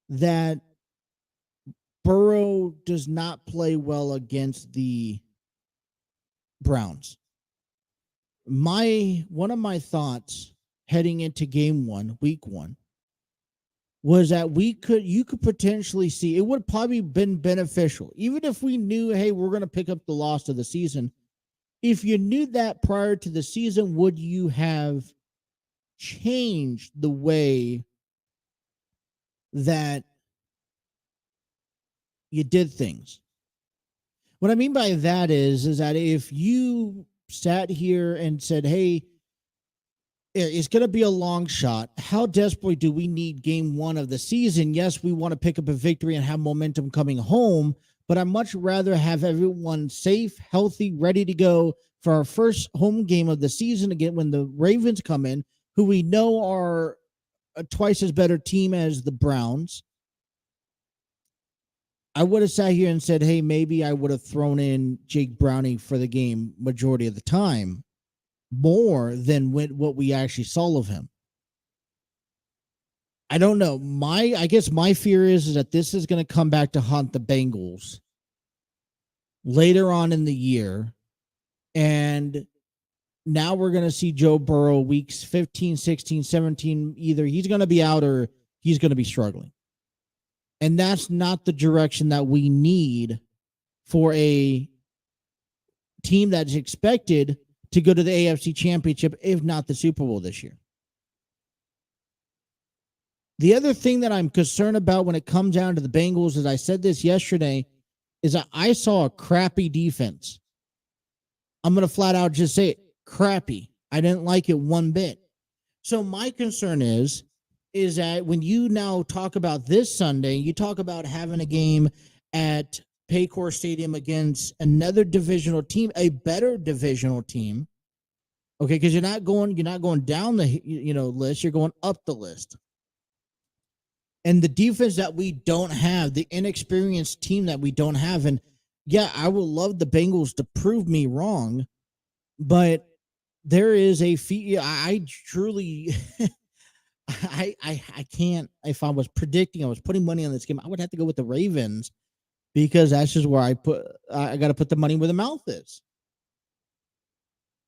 that Burrow does not play well against the Browns. One of my thoughts heading into game 1, week 1, was that you could potentially see, it would probably been beneficial, even if we knew, hey, we're going to pick up the loss of the season. If you knew that prior to the season, would you have changed the way that you did things? What I mean by that is that if you sat here and said, hey, it's going to be a long shot, how desperately do we need game 1 of the season? Yes, we want to pick up a victory and have momentum coming home, but I'd much rather have everyone safe, healthy, ready to go for our first home game of the season again when the Ravens come in, who we know are a twice as better team as the Browns. I would have sat here and said, hey, maybe I would have thrown in Jake Browning for the game majority of the time, more than what we actually saw of him. I don't know. I guess my fear is that this is going to come back to haunt the Bengals later on in the year. And now we're going to see Joe Burrow weeks 15, 16, 17. Either he's going to be out or he's going to be struggling. And that's not the direction that we need for a team that's expected to go to the AFC Championship, if not the Super Bowl this year. The other thing that I'm concerned about when it comes down to the Bengals, as I said this yesterday, is that I saw a crappy defense. I'm going to flat out just say it, crappy. I didn't like it one bit. So my concern is that when you now talk about this Sunday, you talk about having a game at Paycor Stadium against another divisional team, a better divisional team. Okay, because you're not going down the list, you're going up the list. And the defense that we don't have, the inexperienced team that we don't have, and yeah, I would love the Bengals to prove me wrong, but there is a fee. I truly, I can't. If I was putting money on this game, I would have to go with the Ravens because that's just where I got to put the money where the mouth is.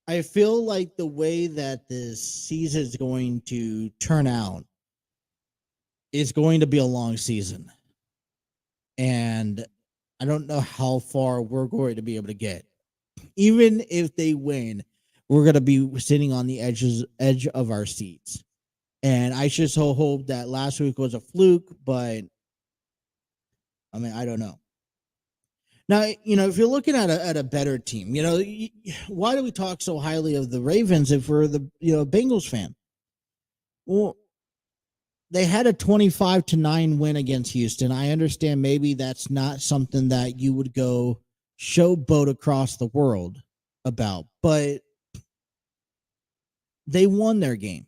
I feel like the way that this season is going to turn out is going to be a long season. And I don't know how far we're going to be able to get. Even if they win, we're going to be sitting on the edge of our seats. And I just hope that last week was a fluke, but I mean, I don't know. Now, if you're looking at a better team, why do we talk so highly of the Ravens if we're the Bengals fan? Well, they had a 25-9 win against Houston. I understand maybe that's not something that you would go showboat across the world about, but they won their game.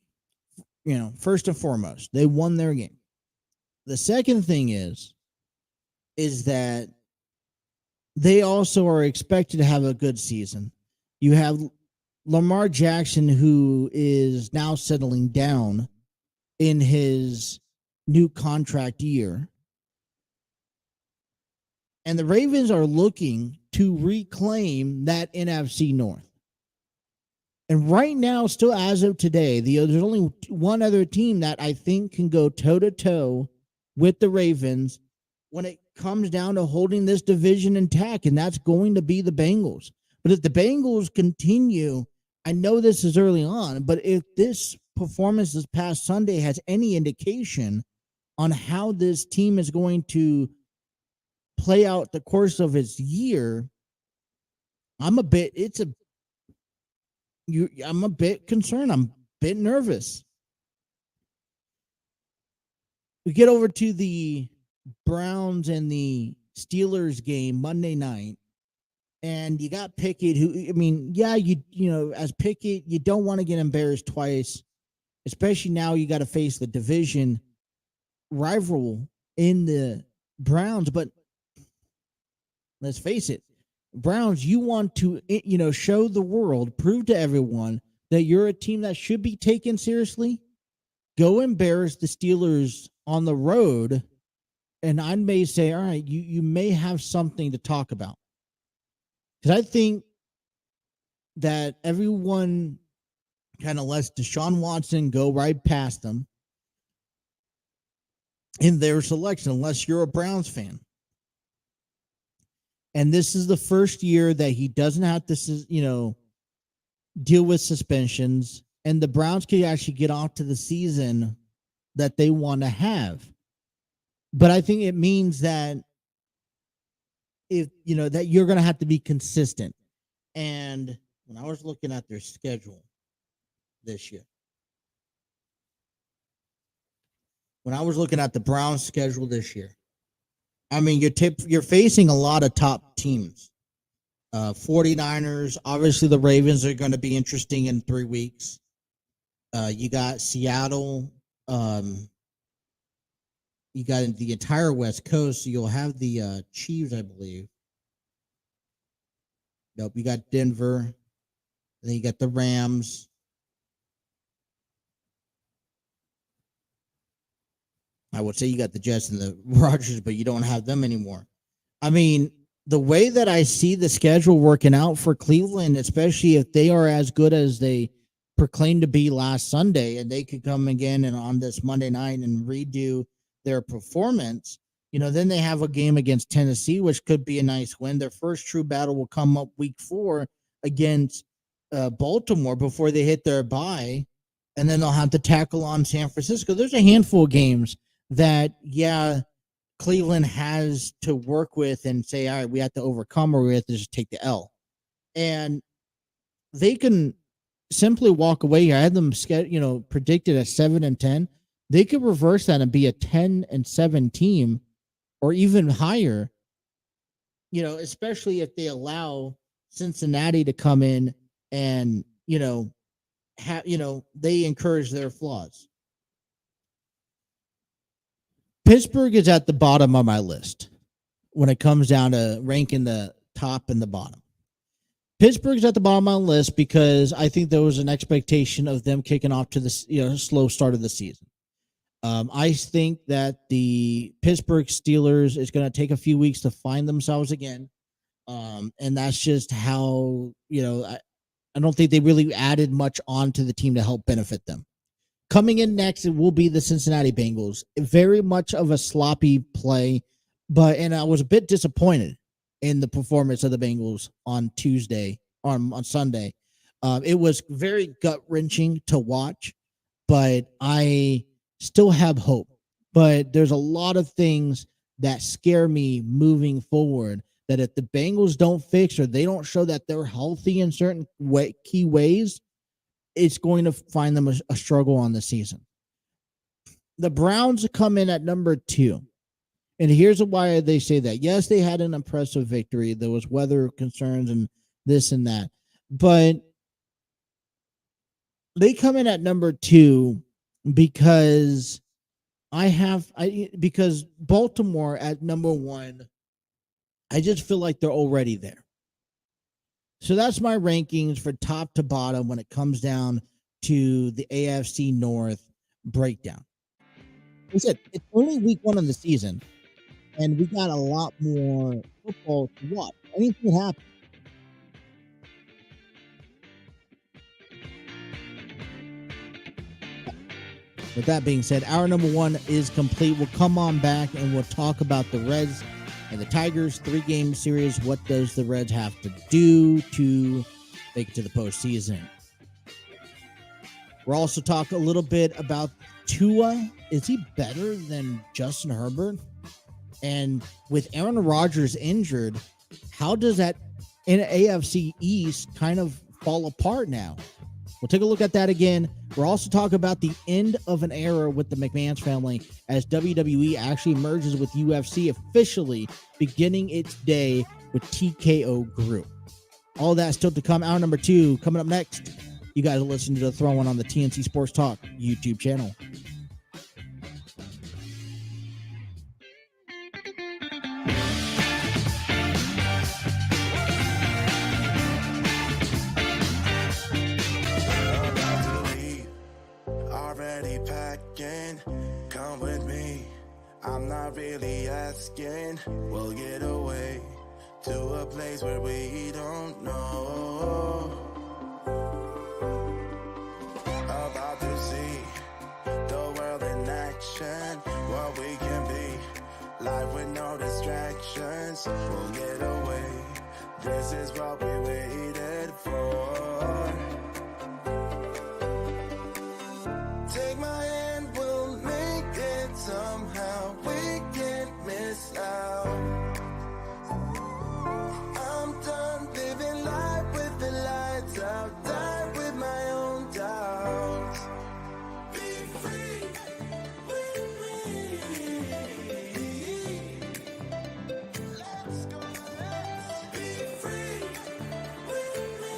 First and foremost, they won their game. The second thing is that they also are expected to have a good season. You have Lamar Jackson, who is now settling down in his new contract year. And the Ravens are looking to reclaim that NFC North. And right now, still as of today, there's only one other team that I think can go toe-to-toe with the Ravens when it comes down to holding this division intact, and that's going to be the Bengals. But if the Bengals continue, I know this is early on, but if this performance this past Sunday has any indication on how this team is going to play out the course of its year, I'm a bit concerned. I'm a bit nervous. We get over to the Browns and the Steelers game Monday night, and you got Pickett, who, I mean, yeah, you know, as Pickett, you don't want to get embarrassed twice, especially now you got to face the division rival in the Browns. But let's face it, Browns, you want to, you know, show the world, prove to everyone that you're a team that should be taken seriously. Go embarrass the Steelers on the road, and I may say, all right, you may have something to talk about. Because I think that everyone kind of lets Deshaun Watson go right past them in their selection, unless you're a Browns fan. And this is the first year that he doesn't have to, you know, deal with suspensions, and the Browns could actually get off to the season that they want to have. But I think it means that if, you know, that you're going to have to be consistent. And when I was looking at their schedule this year, when I was looking at the Browns schedule this year, I mean, you're facing a lot of top teams. 49ers, obviously the Ravens are going to be interesting in 3 weeks. You got Seattle. You got the entire West Coast, so you'll have the Chiefs, I believe. Nope, you got Denver. And then you got the Rams. I would say you got the Jets and the Rodgers, but you don't have them anymore. I mean, the way that I see the schedule working out for Cleveland, especially if they are as good as they proclaimed to be last Sunday, and they could come again and on this Monday night and redo their performance, you know, then they have a game against Tennessee, which could be a nice win. Their first true battle will come up week 4 against Baltimore before they hit their bye, and then they'll have to tackle on San Francisco. There's a handful of games that, yeah, Cleveland has to work with and say, all right, we have to overcome, or we have to just take the L. And they can simply walk away here. I had them predicted at 7-10. They could reverse that and be a 10-7 team, or even higher, you know, especially if they allow Cincinnati to come in and, you know, they encourage their flaws. Pittsburgh is at the bottom of my list when it comes down to ranking the top and the bottom. Pittsburgh's at the bottom of my list because I think there was an expectation of them kicking off to the, you know, slow start of the season. I think that the Pittsburgh Steelers is going to take a few weeks to find themselves again. And that's just how, you know, I don't think they really added much onto the team to help benefit them. Coming in next, it will be the Cincinnati Bengals. Very much of a sloppy play, and I was a bit disappointed in the performance of the Bengals on Sunday. It was very gut-wrenching to watch, but I still have hope. But there's a lot of things that scare me moving forward, that if the Bengals don't fix, or they don't show that they're healthy in certain key ways, it's going to find them a struggle on the season. The Browns come in at number 2. And here's why they say that. Yes, they had an impressive victory. There was weather concerns and this and that. But they come in at number 2 because because Baltimore at number 1, I just feel like they're already there. So that's my rankings for top to bottom when it comes down to the AFC North breakdown. Like I said, it's only week 1 of the season, and we got a lot more football to watch. Anything can happen. With that being said, hour number 1 is complete. We'll come on back and we'll talk about the Reds and the Tigers 3-game series. What does the Reds have to do to make it to the postseason? We'll also talk a little bit about Tua. Is he better than Justin Herbert? And with Aaron Rodgers injured, how does that in AFC East kind of fall apart now? We'll take a look at that again. We'll also talk about the end of an era with the McMahon's family as WWE actually merges with UFC, officially beginning its day with TKO Group. All that still to come. Hour number 2 coming up next. You guys are listening to the Throw One on the TNC Sports Talk YouTube channel. Already packing, come with me. I'm not really asking. We'll get away to a place where we don't know. About to see the world in action, what we can be. Life with no distractions, we'll get away. This is what we waited for. Take my hand, we'll make it somehow. We can't miss out. I'm done living life with the lights out. Die with my own doubts. Be free with me. Let's go, let's be free with me.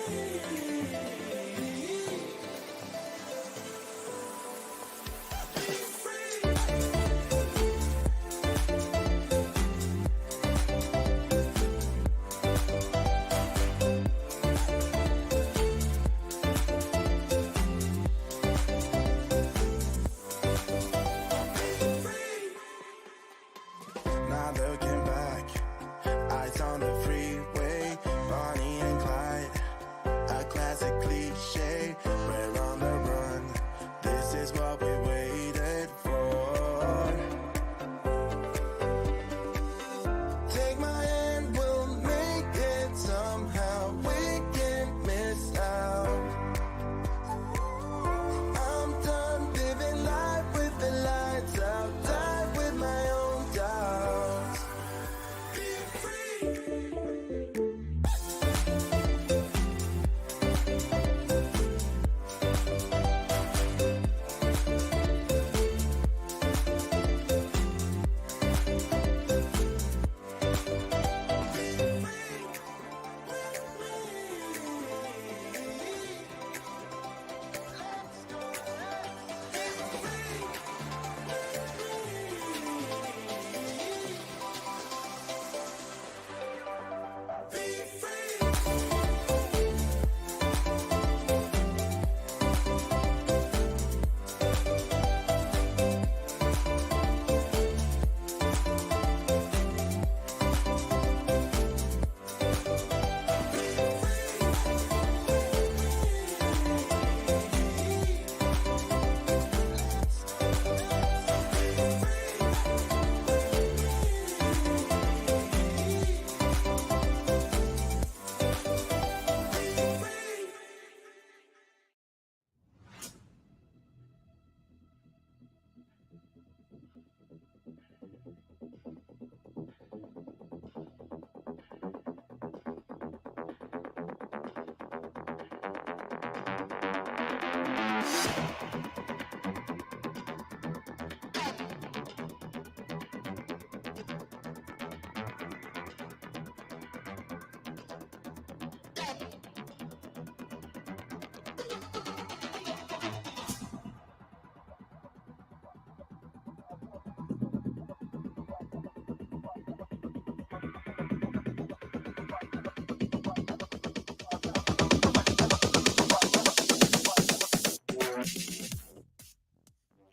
Now looking back, eyes on the freeway, Bonnie and Clyde, a classic cliche. We're on the run. This is what we waited for. Take my hand, we'll make it somehow. We can't miss out. I'm done living life with the lights out. Die with my own doubts. Be free.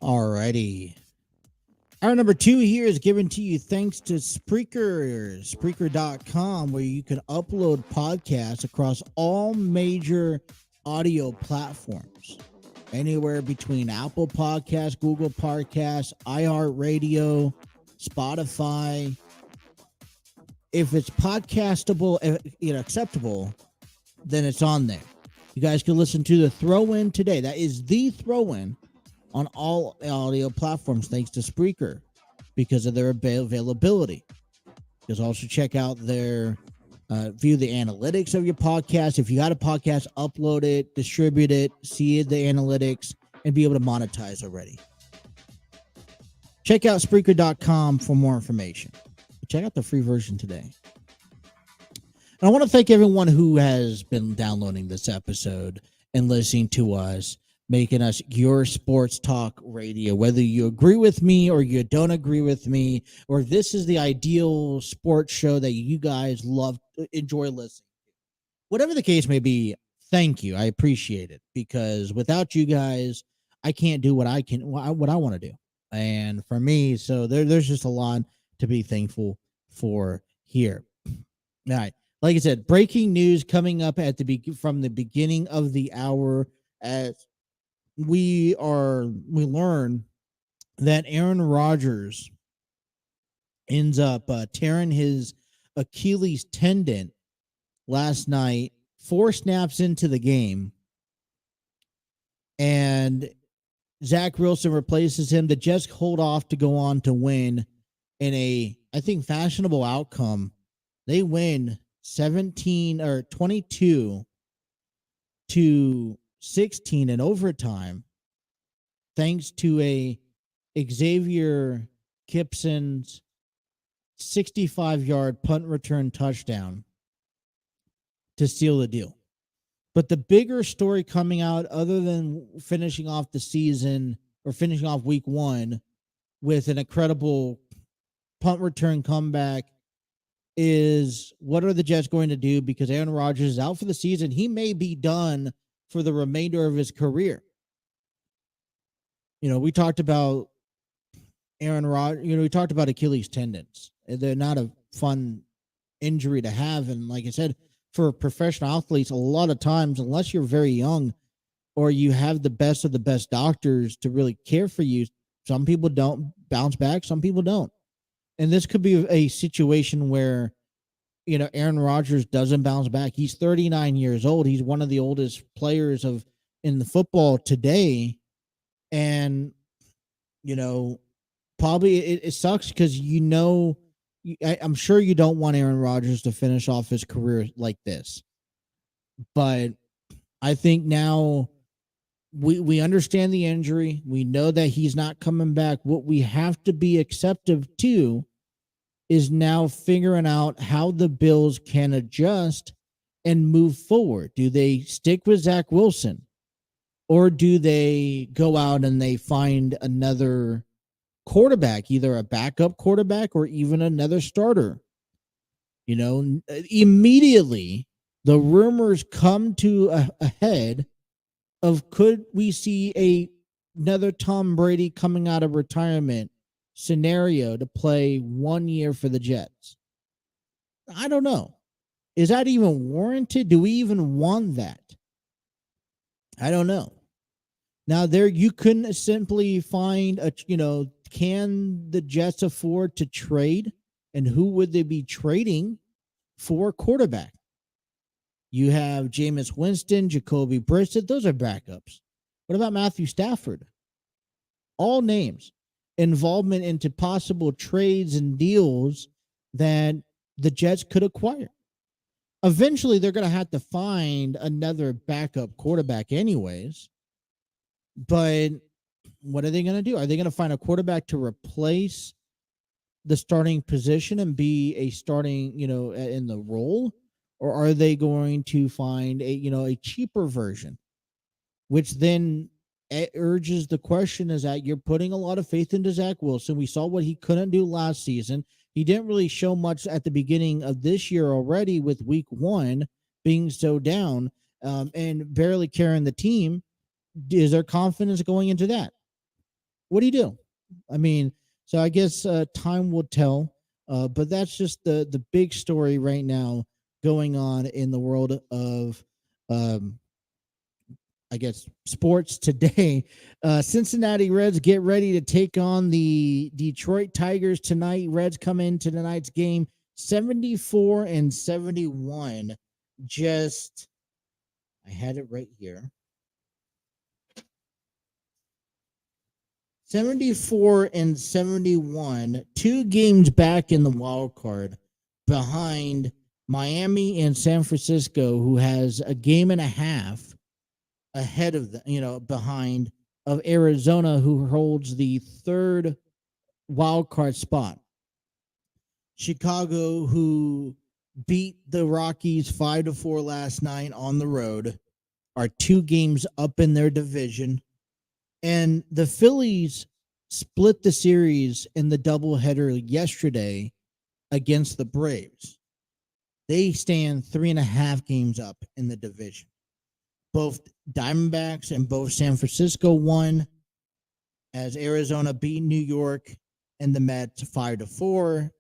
Alrighty. Hour number 2 here is given to you thanks to Spreaker, Spreaker.com, where you can upload podcasts across all major audio platforms. Anywhere between Apple Podcasts, Google Podcasts, iHeartRadio, Spotify. If it's podcastable, acceptable, then it's on there. You guys can listen to the throw-in today. That is the throw-in on all audio platforms, thanks to Spreaker, because of their availability. You can also check out their view the analytics of your podcast. If you got a podcast, upload it, distribute it, see the analytics, and be able to monetize already. Check out Spreaker.com for more information. Check out the free version today. And I want to thank everyone who has been downloading this episode and listening to us, making us your sports talk radio. Whether you agree with me or you don't agree with me, or this is the ideal sports show that you guys love, enjoy listening to. Whatever the case may be, thank you. I appreciate it, because without you guys, I can't do what I want to do. And for me, so there's just a lot to be thankful for here. All right. Like I said, breaking news coming up from the beginning of the hour, as we learn that Aaron Rodgers ends up tearing his Achilles tendon last night, 4 snaps into the game, and Zach Wilson replaces him. The Jets hold off to go on to win in a, I think, fashionable outcome. They win 22-16 in overtime, thanks to a Xavier Gibson's 65-yard punt return touchdown to seal the deal. But the bigger story coming out, other than finishing off the season or finishing off week 1 with an incredible punt return comeback, is what are the Jets going to do? Because Aaron Rodgers is out for the season. He may be done for the remainder of his career. We talked about Aaron Rodgers. We talked about Achilles tendons. They're not a fun injury to have. And like I said, for professional athletes, a lot of times, unless you're very young or you have the best of the best doctors to really care for you, some people don't bounce back, some people don't. And this could be a situation where, Aaron Rodgers doesn't bounce back. He's 39 years old. He's one of the oldest players in the football today. And, probably it sucks because, I'm sure you don't want Aaron Rodgers to finish off his career like this. But I think now we understand the injury. We know that he's not coming back. What we have to be acceptive to is now figuring out how the Bills can adjust and move forward. Do they stick with Zach Wilson, or do they go out and they find another quarterback, either a backup quarterback or even another starter? Immediately the rumors come to a head of, could we see another Tom Brady coming out of retirement scenario to play 1 year for the Jets? I don't know. Is that even warranted? Do we even want that? I don't know. Now, you couldn't simply find can the Jets afford to trade? And who would they be trading for quarterback? You have Jameis Winston, Jacoby Brissett. Those are backups. What about Matthew Stafford? All names. Involvement into possible trades and deals that the Jets could acquire. Eventually, they're going to have to find another backup quarterback anyways. But what are they going to do? Are they going to find a quarterback to replace the starting position and be a starting, in the role? Or are they going to find a cheaper version? Which then urges the question is that you're putting a lot of faith into Zach Wilson. We saw what he couldn't do last season. He didn't really show much at the beginning of this year already, with week 1 being so down and barely carrying the team. Is there confidence going into that? What do you do? I mean, so I guess time will tell. But that's just the big story right now going on in the world of, I guess, sports today. Cincinnati Reds get ready to take on the Detroit Tigers tonight. Reds come into tonight's game 74-71. Just I had it right here. 74-71, 2 games back in the wild card behind Miami and San Francisco, who has a game and a half ahead of the, behind of Arizona, who holds the 3rd wild card spot. Chicago, who beat the Rockies 5-4 last night on the road, are 2 games up in their division. And the Phillies split the series in the doubleheader yesterday against the Braves. They stand 3.5 games up in the division. Both Diamondbacks and both San Francisco won, as Arizona beat New York and the Mets 5-4,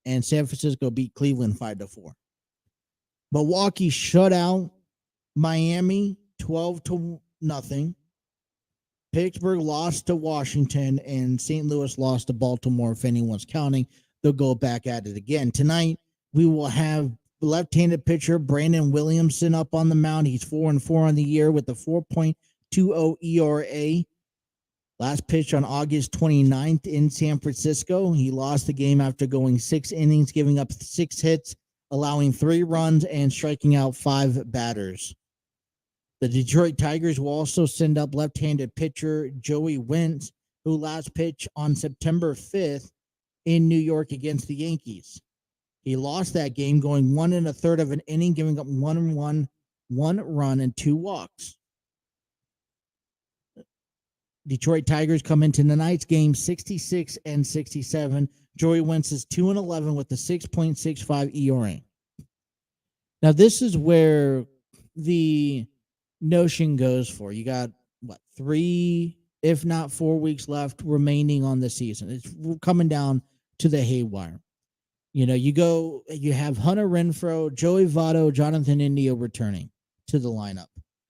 and San Francisco beat Cleveland 5-4. Milwaukee shut out Miami 12-0. Pittsburgh lost to Washington, and St. Louis lost to Baltimore. If anyone's counting, they'll go back at it again. Tonight, we will have left-handed pitcher Brandon Williamson up on the mound. He's 4-4 on the year with a 4.20 ERA. Last pitch on August 29th in San Francisco. He lost the game after going 6 innings, giving up 6 hits, allowing 3 runs, and striking out 5 batters. The Detroit Tigers will also send up left-handed pitcher Joey Wentz, who last pitched on September 5th in New York against the Yankees. He lost that game, going 1 1/3 of an inning, giving up 1 run and 2 walks. Detroit Tigers come into tonight's game 66-67. Joey Wentz is 2-11 with a 6.65 ERA. Now, this is where the notion goes for. You got, 3, if not 4 weeks left remaining on the season. It's coming down to the haywire. You have Hunter Renfroe, Joey Votto, Jonathan India returning to the lineup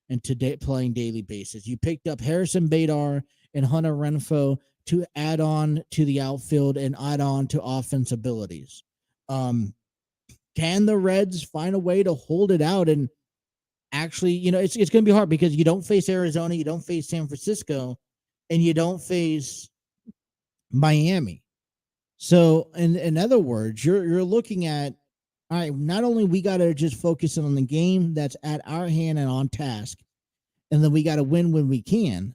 and playing daily basis. You picked up Harrison Bader and Hunter Renfroe to add on to the outfield and add on to offense abilities. Can the Reds find a way to hold it out? And actually, it's going to be hard because you don't face Arizona, you don't face San Francisco, and you don't face Miami. So, in other words, you're looking at, all right, not only we got to just focus on the game that's at our hand and on task, and then we got to win when we can,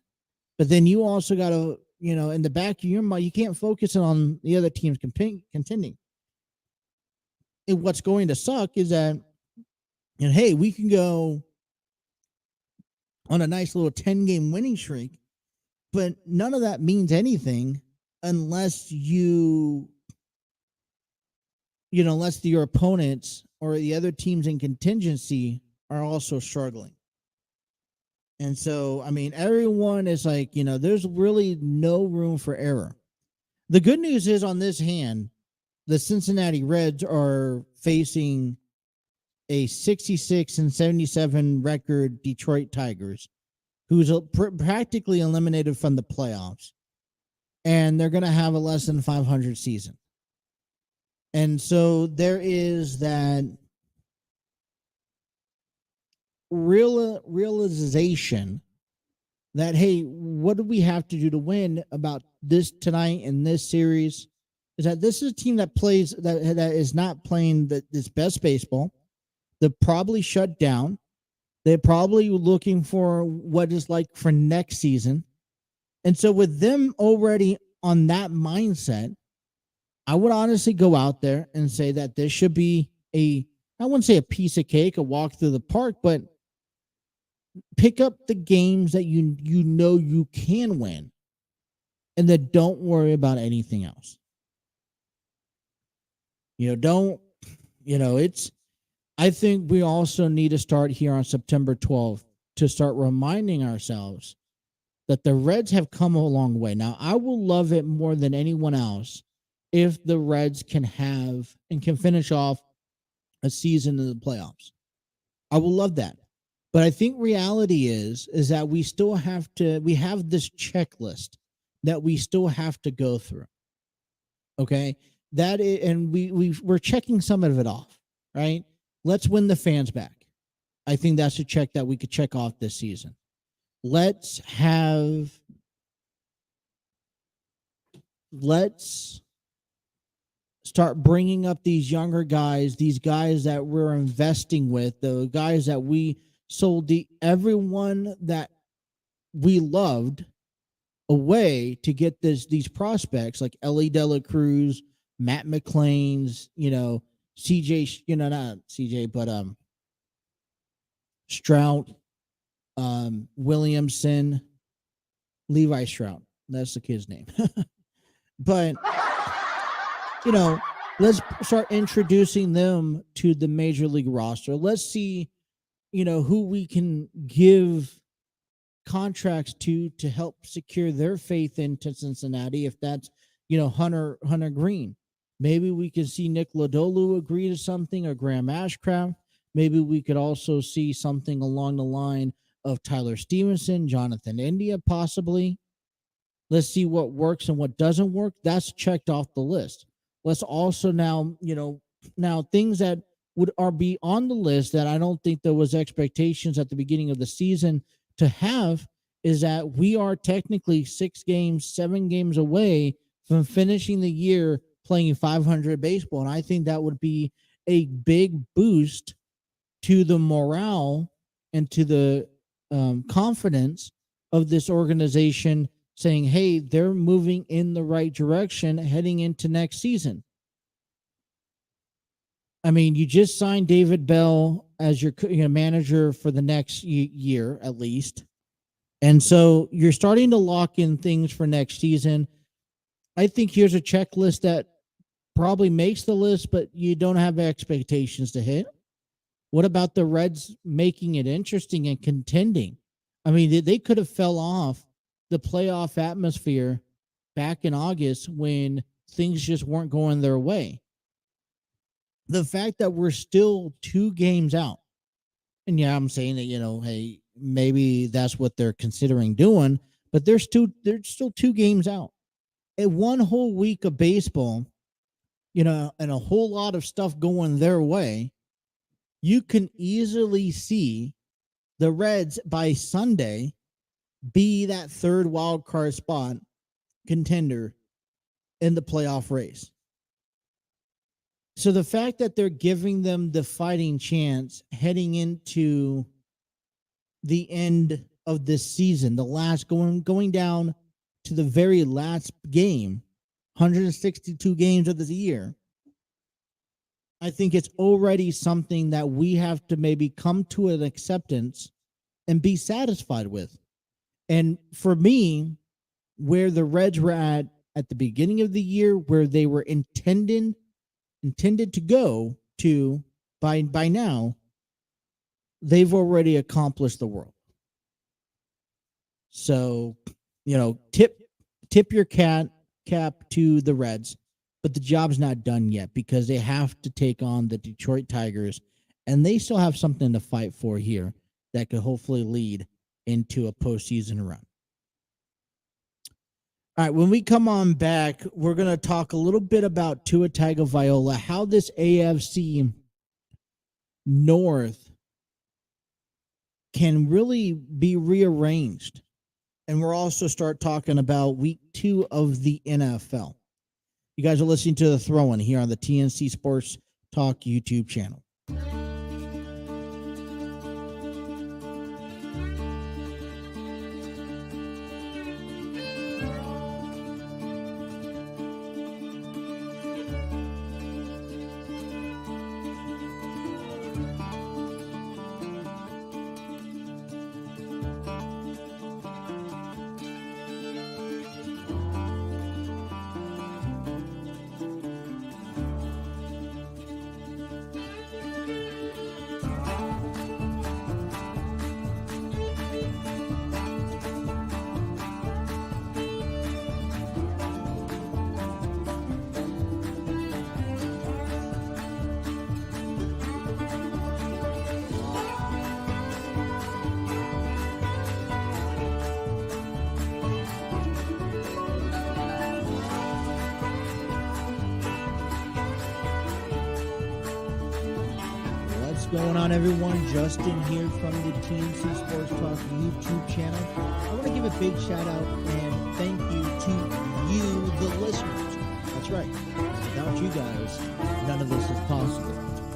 but then you also got to, in the back of your mind, you can't focus on the other teams contending. And what's going to suck is that, hey, we can go on a nice little 10-game winning streak, but none of that means anything unless unless your opponents or the other teams in contingency are also struggling. And so, everyone is like, there's really no room for error. The good news is, on this hand, the Cincinnati Reds are facing a 66-77 record Detroit Tigers, who's practically eliminated from the playoffs. And they're going to have a less than 500 season. And so there is that realization that, hey, what do we have to do to win about this tonight in this series? Is that this is a team that plays that is not playing this best baseball. They're probably shut down. They're probably looking for what is like for next season. And so with them already on that mindset, I would honestly go out there and say that this should be I wouldn't say a piece of cake, a walk through the park, but pick up the games that you can win, and then don't worry about anything else. I think we also need to start here on September 12th to start reminding ourselves that the Reds have come a long way. Now, I will love it more than anyone else if the Reds can finish off a season in the playoffs. I will love that. But I think reality is that we have this checklist that we still have to go through. Okay? And we're checking some of it off, right? Let's win the fans back. I think that's a check that we could check off this season. Let's start bringing up these younger guys, these guys that we're investing with, the guys that we sold everyone that we loved away to get these prospects like Ellie De La Cruz, Matt McClain's, CJ, not CJ, but Strout, Williamson, Levi Strout. That's the kid's name. But let's start introducing them to the major league roster. Let's see, who we can give contracts to help secure their faith into Cincinnati. If that's, Hunter Green, maybe we could see Nick Lodolu agree to something, or Graham Ashcraft. Maybe we could also see something along the line of Tyler Stevenson, Jonathan India, possibly. Let's see what works and what doesn't work. That's checked off the list. Let's also now things that are be on the list that I don't think there was expectations at the beginning of the season to have is that we are technically 7 games away from finishing the year playing 500 baseball. And I think that would be a big boost to the morale and to the confidence of this organization, saying, hey, they're moving in the right direction heading into next season. I mean, you just signed David Bell as your manager for the next year, at least. And so you're starting to lock in things for next season. I think here's a checklist that probably makes the list, but you don't have expectations to hit. What about the Reds making it interesting and contending? I mean, they could have fell off the playoff atmosphere back in August when things just weren't going their way. The fact that we're still 2 games out, and yeah, I'm saying that, hey, maybe that's what they're considering doing, but they're still 2 games out. And 1 whole week of baseball, and a whole lot of stuff going their way, you can easily see the Reds by Sunday be that 3rd wild card spot contender in the playoff race. So the fact that they're giving them the fighting chance heading into the end of this season, the last going down to the very last game, 162 games of the year, I think it's already something that we have to maybe come to an acceptance and be satisfied with. And for me, where the Reds were at the beginning of the year, where they were intended to go to by now, they've already accomplished the world. So, tip your cap to the Reds, but the job's not done yet because they have to take on the Detroit Tigers, and they still have something to fight for here that could hopefully lead into a postseason run. All right, when we come on back, we're going to talk a little bit about Tua Tagovailoa, how this AFC North can really be rearranged. And we'll also start talking about week 2 of the NFL. You guys are listening to The Throw-In here on the TNC Sports Talk YouTube channel. going on, everyone? Justin here from the TNC Sports Talk YouTube channel. I want to give a big shout out and thank you to you, the listeners. That's right. Without you guys, none of this is possible.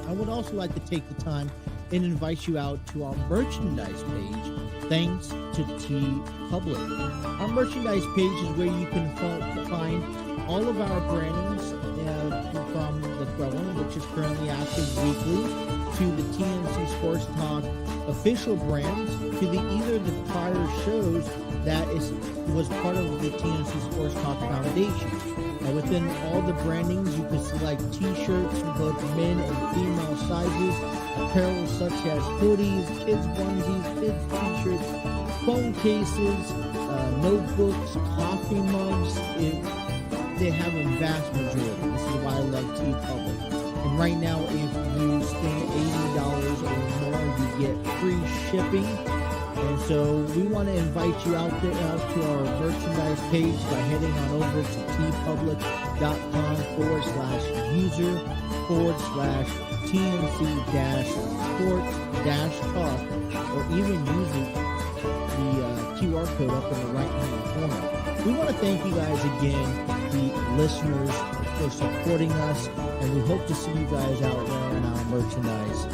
I would also like to take the time and invite you out to our merchandise page, thanks to T Public. Our merchandise page is where you can find all of our brandings from the throwing, which is currently active weekly, to the TNC Sports Talk official brands, to either the prior shows that was part of the TNC Sports Talk Foundation. Within all the brandings, you can select t-shirts in both men and female sizes, apparel such as hoodies, kids onesies, kids t-shirts, phone cases, notebooks, coffee mugs. They have a vast majority. This is why I love T-Public. And right now, if you spend $80 or more, you get free shipping. And so we want to invite you out to our merchandise page by heading on over to tpublic.com/user/TNC-sports-talk, or even using the QR code up in the right-hand corner. We want to thank you guys again, the listeners, for supporting us, and we hope to see you guys out wearing our merchandise.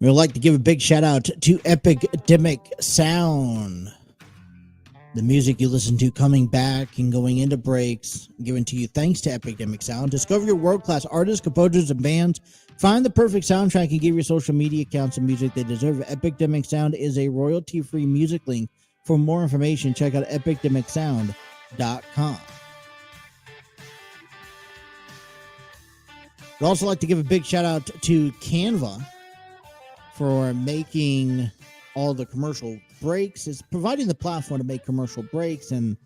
We'd like to give a big shout out to Epidemic Sound. The music you listen to coming back and going into breaks, given to you thanks to Epidemic Sound. Discover your world-class artists, composers, and bands. Find the perfect soundtrack and give your social media accounts the music they deserve. Epidemic Sound is a royalty-free music link. For more information, check out epidemicsound.com. We'd also like to give a big shout out to Canva for making all the commercial breaks. It's providing the platform to make commercial breaks and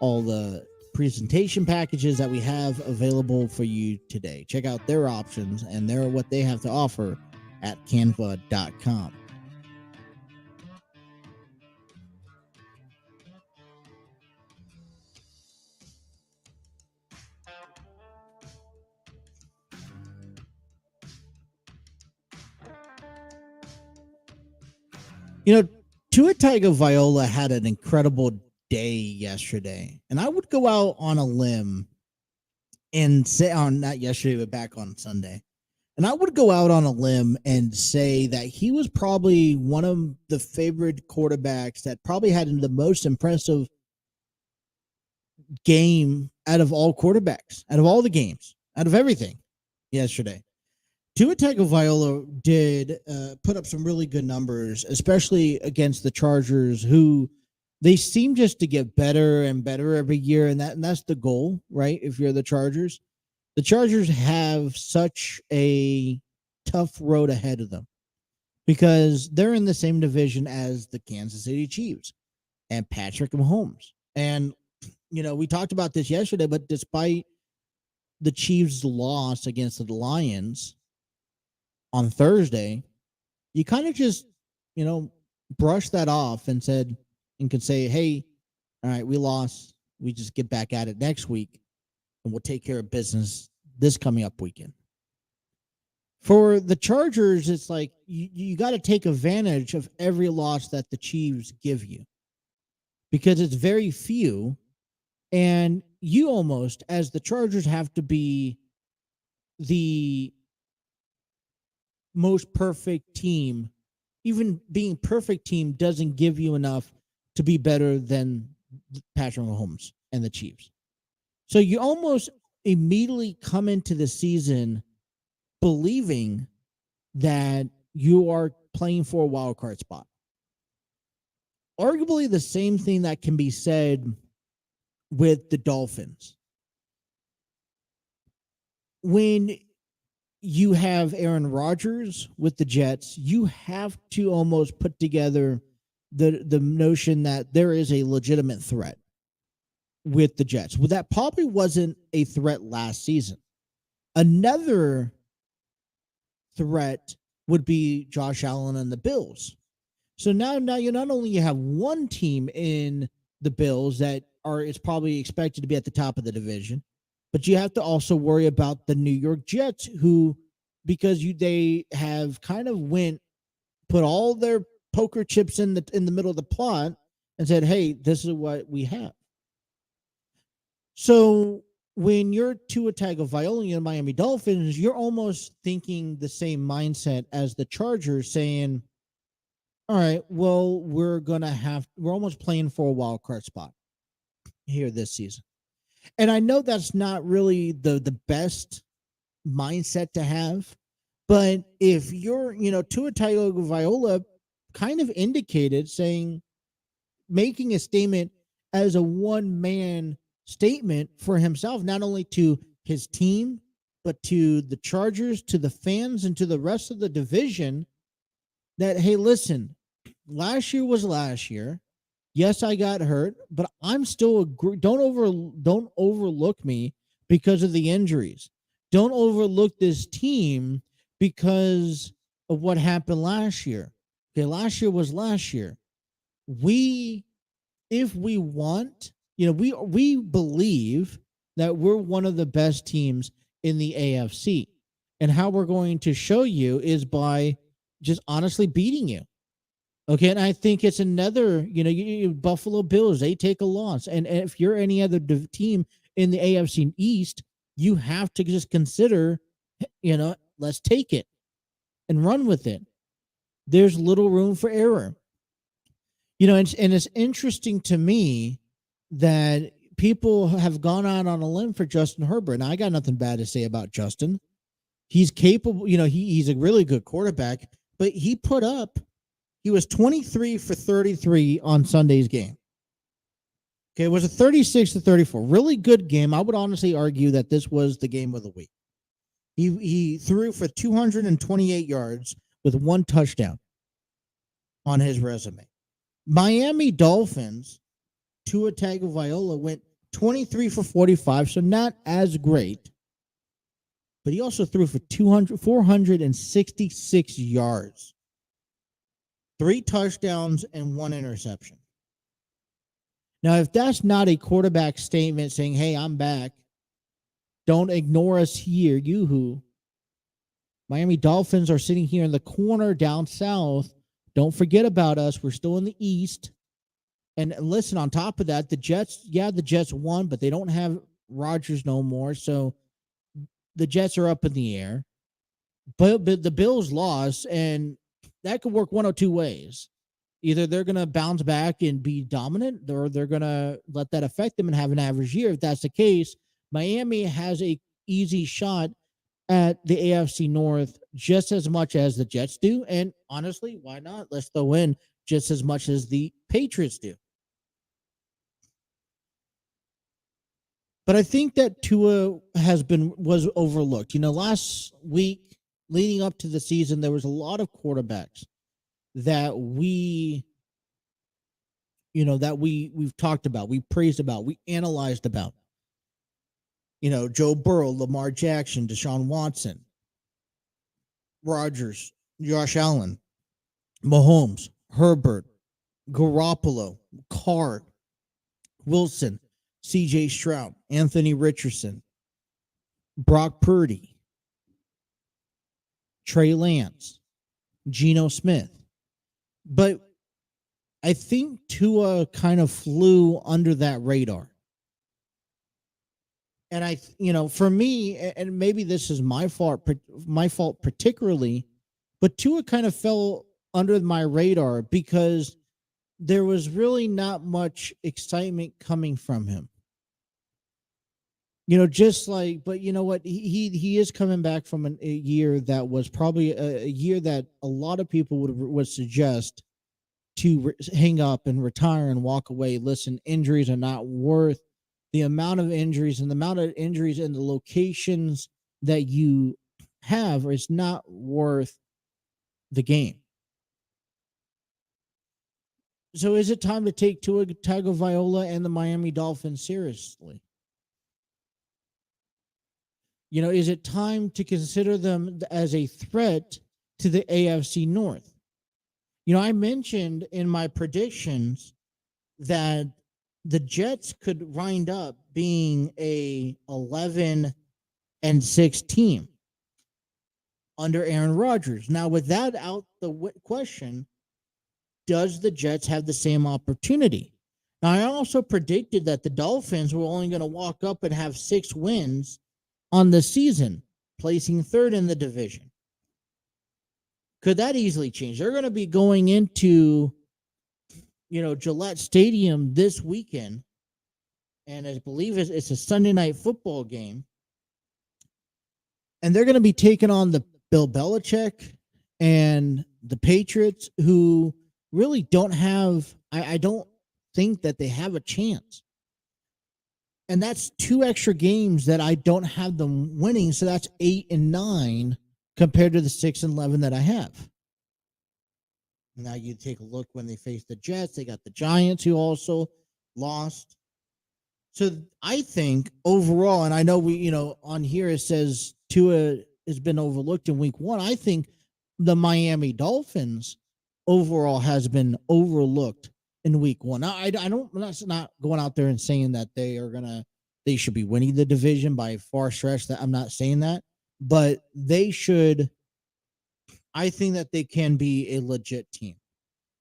all the presentation packages that we have available for you today. Check out their options and what they have to offer at canva.com. You know, Tua Tagovailoa had an incredible day yesterday, and I would go out on a limb and say, not yesterday, but back on Sunday, and I would go out on a limb and say that he was probably one of the favorite quarterbacks that probably had the most impressive game out of all quarterbacks, out of all the games, out of everything yesterday. Tua Tagovailoa did put up some really good numbers, especially against the Chargers, who they seem just to get better and better every year, and that's the goal, right? If you're the Chargers have such a tough road ahead of them because they're in the same division as the Kansas City Chiefs and Patrick Mahomes. And we talked about this yesterday, but despite the Chiefs' loss against the Lions on Thursday, you kind of just, brush that off and could say, hey, all right, we lost. We just get back at it next week and we'll take care of business this coming up weekend. For the Chargers, it's like you got to take advantage of every loss that the Chiefs give you because it's very few. And you almost, as the Chargers, have to be the most perfect team. Even being perfect team doesn't give you enough to be better than Patrick Mahomes and the Chiefs. So you almost immediately come into the season believing that you are playing for a wild card spot. Arguably the same thing that can be said with the Dolphins. When you have Aaron Rodgers with the Jets, you have to almost put together the notion that there is a legitimate threat with the Jets. Well, that probably wasn't a threat last season. Another threat would be Josh Allen and the Bills. So now you not only have one team in the Bills that is probably expected to be at the top of the division, but you have to also worry about the New York Jets, who, because they have kind of put all their poker chips in the middle of the plot and said, hey, this is what we have. So when you're Tua Tagovailoa and the Miami Dolphins, you're almost thinking the same mindset as the Chargers, saying, all right, well, we're almost playing for a wild card spot here this season. And I know that's not really the best mindset to have, but if you're, Tua Tagovailoa kind of indicated, making a statement as a one-man statement for himself, not only to his team, but to the Chargers, to the fans, and to the rest of the division, that, hey, listen, last year was last year. Yes, I got hurt, but I'm still don't overlook me because of the injuries. Don't overlook this team because of what happened last year. Okay, last year was last year. If we want, we believe that we're one of the best teams in the AFC. And how we're going to show you is by just honestly beating you. Okay, and I think it's another, Buffalo Bills, they take a loss. And if you're any other team in the AFC East, you have to just consider, let's take it and run with it. There's little room for error. And it's interesting to me that people have gone out on a limb for Justin Herbert. Now, I got nothing bad to say about Justin. He's capable, he's a really good quarterback, but he was 23 for 33 on Sunday's game. Okay, it was a 36-34. Really good game. I would honestly argue that this was the game of the week. He threw for 228 yards with one touchdown on his resume. Miami Dolphins, Tua Tagovailoa went 23 for 45, so not as great. But he also threw for 466 yards. 3 touchdowns and 1 interception. Now, if that's not a quarterback statement saying, hey, I'm back, don't ignore us here, yoo-hoo. Miami Dolphins are sitting here in the corner down south. Don't forget about us. We're still in the East. And listen, on top of that, the Jets won, but they don't have Rodgers no more. So the Jets are up in the air. But the Bills lost, and that could work one of two ways. Either they're going to bounce back and be dominant, or they're going to let that affect them and have an average year. If that's the case, Miami has a easy shot at the AFC North just as much as the Jets do. And honestly, why not? Let's throw in just as much as the Patriots do. But I think that Tua was overlooked. Last week leading up to the season, there was a lot of quarterbacks that we've talked about, we praised about, we analyzed about. Joe Burrow, Lamar Jackson, Deshaun Watson, Rodgers, Josh Allen, Mahomes, Herbert, Garoppolo, Carr, Wilson, C.J. Stroud, Anthony Richardson, Brock Purdy, Trey Lance, Geno Smith. But I think Tua kind of flew under that radar. And for me, and maybe this is my fault particularly, but Tua kind of fell under my radar because there was really not much excitement coming from him. Just like, but you know what? He is coming back from a year that was probably a year that a lot of people would suggest to hang up and retire and walk away. Listen, injuries are not worth the amount of injuries, and the amount of injuries and the locations that you have is not worth the game. So is it time to take Tua Tagovailoa and the Miami Dolphins seriously? Is it time to consider them as a threat to the AFC North? I mentioned in my predictions that the Jets could wind up being a 11-6 team under Aaron Rodgers. Now, with that out the question, does the Jets have the same opportunity? Now, I also predicted that the Dolphins were only going to walk up and have 6 wins on the season, placing 3rd in the division. Could that easily change? They're going to be going into, Gillette Stadium this weekend, and I believe it's a Sunday night football game, and they're going to be taking on the Bill Belichick and the Patriots, who really don't have, I don't think that they have a chance. And that's 2 extra games that I don't have them winning, so that's 8 and 9 compared to the 6 and 11 that I have. Now you take a look when they face the Jets, they got the Giants, who also lost. So I think overall, and I know on here it says Tua has been overlooked in week 1. I think the Miami Dolphins overall has been overlooked in week 1. Now, I'm not going out there and saying that they should be winning the division by far stretch. That I'm not saying that, but they should. I think that they can be a legit team,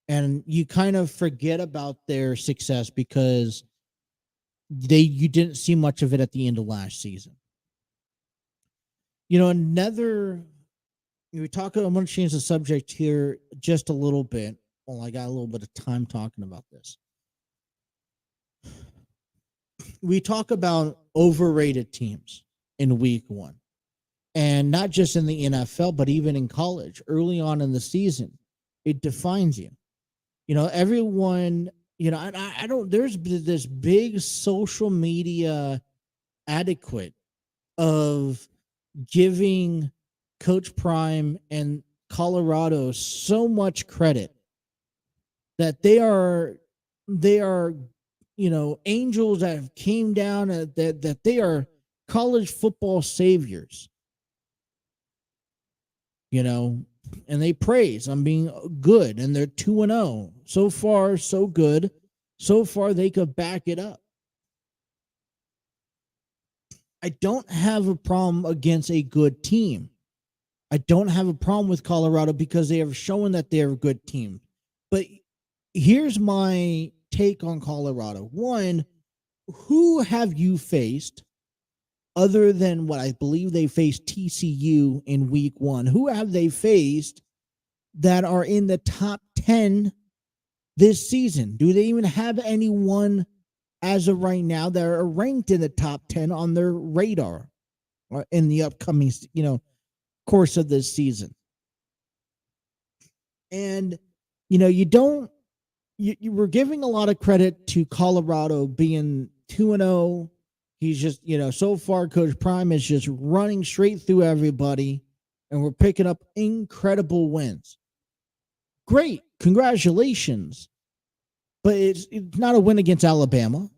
and you kind of forget about their success because you didn't see much of it at the end of last season. I'm going to change the subject here just a little bit. Well, I got a little bit of time talking about this. We talk about overrated teams in week 1, and not just in the NFL, but even in college early on in the season. It defines you. Everyone, I don't, there's this big social media adequate of giving Coach Prime and Colorado so much credit that they are angels that have came down, that they are college football saviors, and they praise on being good, and they're 2-0. So far, so good. So far, they could back it up. I don't have a problem against a good team. I don't have a problem with Colorado because they have shown that they're a good team. But here's my take on Colorado. One, who have you faced other than what I believe they faced TCU in week 1? Who have they faced that are in the top 10 this season? Do they even have anyone as of right now that are ranked in the top 10 on their radar in the upcoming, course of this season? And, you were giving a lot of credit to Colorado being 2-0. He's just, so far Coach Prime is just running straight through everybody, and we're picking up incredible wins. Great. Congratulations. But it's not a win against Alabama.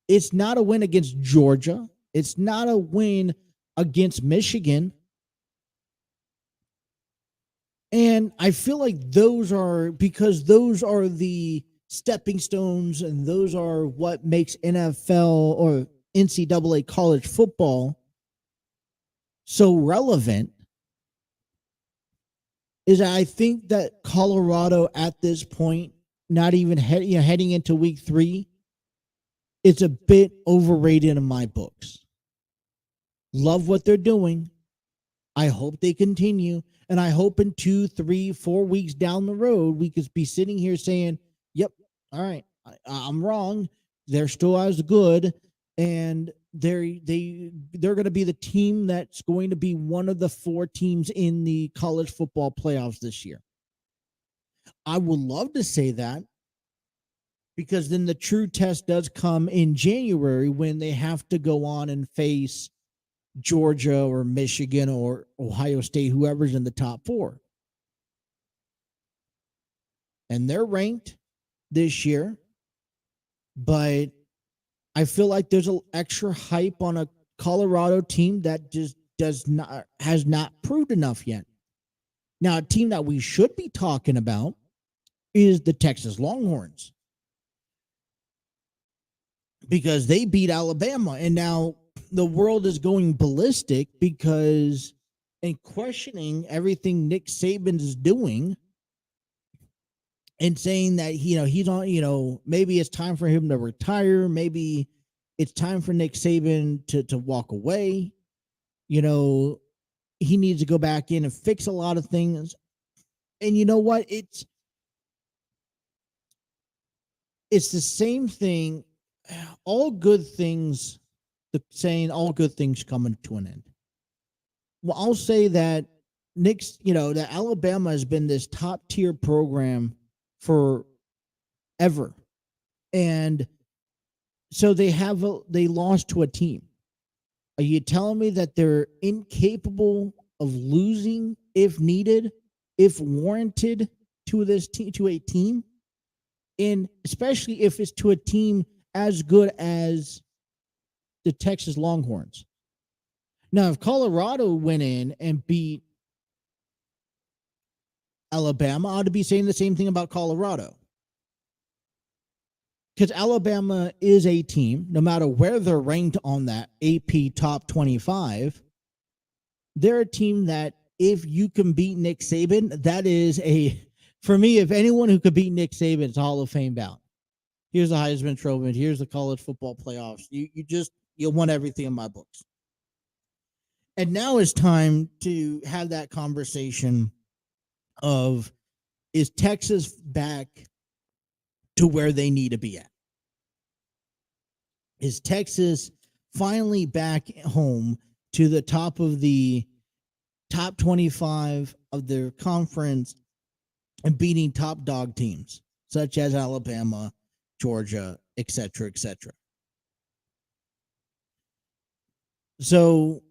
It's not a win against Georgia. It's not a win against Michigan. And I feel like those are the stepping stones, and those are what makes NFL or NCAA college football so relevant. Is I think that Colorado at this point, not even heading into week 3, it's a bit overrated in my books. Love what they're doing. I hope they continue. And I hope in 2, 3, 4 weeks down the road, we could be sitting here saying, yep, all right, I'm wrong. They're still as good. And they're going to be the team that's going to be one of the 4 teams in the college football playoffs this year. I would love to say that, because then the true test does come in January when they have to go on and face Georgia or Michigan or Ohio State, whoever's in the top 4. And they're ranked this year, but I feel like there's an extra hype on a Colorado team that just has not proved enough yet. Now, a team that we should be talking about is the Texas Longhorns, because they beat Alabama, and now the world is going ballistic because and questioning everything Nick Saban is doing and saying that, he's on, maybe it's time for him to retire. Maybe it's time for Nick Saban to walk away. He needs to go back in and fix a lot of things. And you know what? It's the same thing. All good things, the saying, all good things come to an end. Well, I'll say that that Alabama has been this top tier program forever. And so they lost to a team. Are you telling me that they're incapable of losing if needed, if warranted, to a team? And especially if it's to a team as good as the Texas Longhorns. Now, if Colorado went in and beat Alabama, I ought to be saying the same thing about Colorado. Because Alabama is a team, no matter where they're ranked on that AP top 25, they're a team that if you can beat Nick Saban, that is for me, if anyone who could beat Nick Saban, it's Hall of Fame bound. Here's the Heisman Trophy. Here's the college football playoffs. You won everything in my books. And now it's time to have that conversation of, is Texas back to where they need to be at? Is Texas finally back home to the top of the top 25 of their conference and beating top dog teams such as Alabama, Georgia, et cetera, et cetera? So,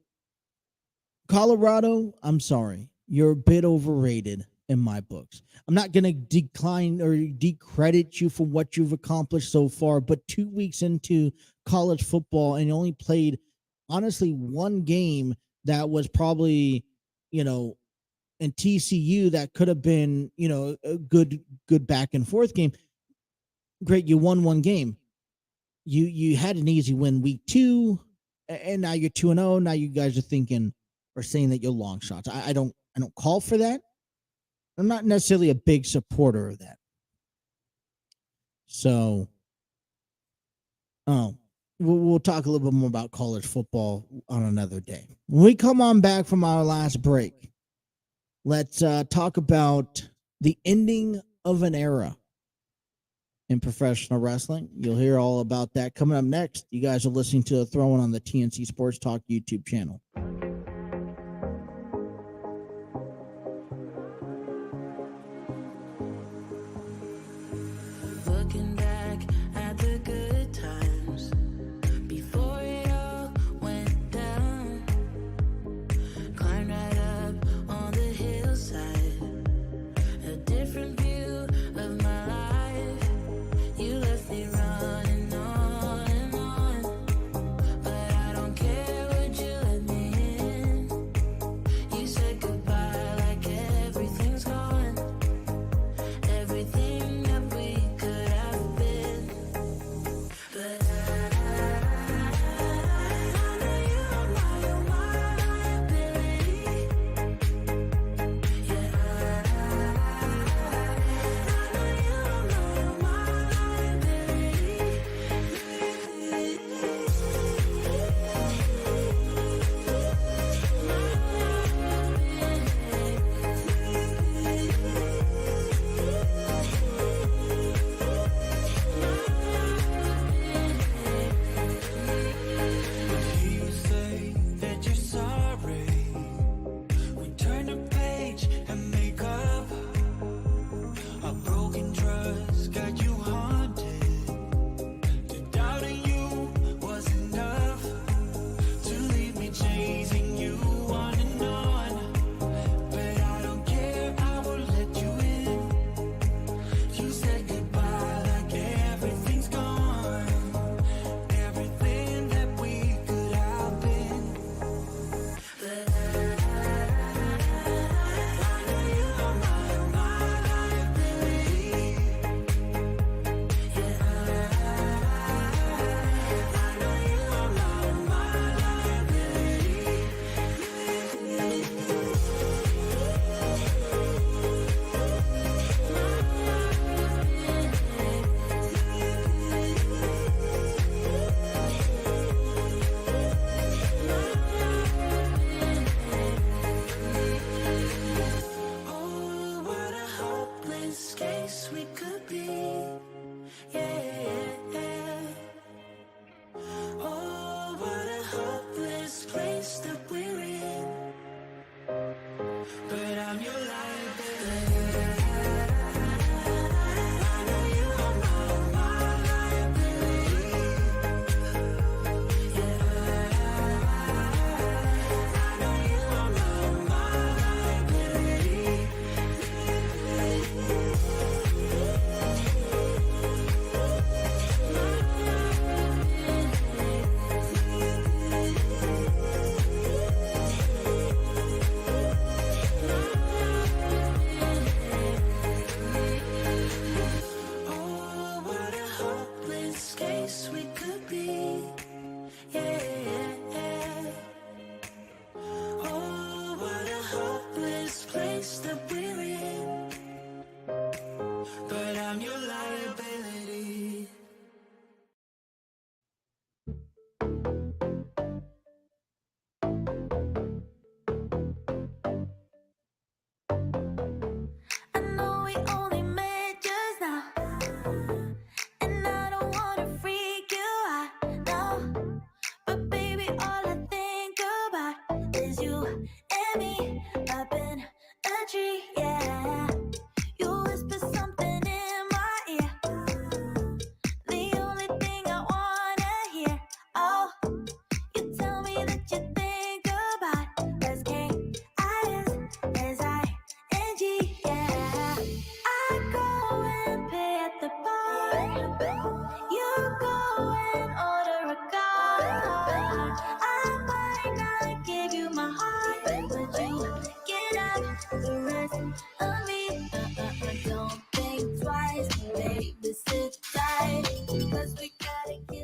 Colorado, I'm sorry, you're a bit overrated in my books. I'm not going to decline or decredit you for what you've accomplished so far, but 2 weeks into college football and you only played, honestly, one game that was probably, in TCU that could have been, a good back and forth game. Great, you won one game. You had an easy win week 2, and now you're 2-0. Now you guys are thinking or saying that you're long shots. I don't call for that. I'm not necessarily a big supporter of that. So, we'll talk a little bit more about college football on another day. When we come on back from our last break, let's talk about the ending of an era in professional wrestling. You'll hear all about that coming up next. You guys are listening to Throwing on the TNC Sports Talk YouTube channel. Looking back at the good times before it all went down, climbed right up on the hillside, a different view of my life. You left me running on and on, but I don't care, would you let me in? You said goodbye like everything's gone, everything that we could have been, but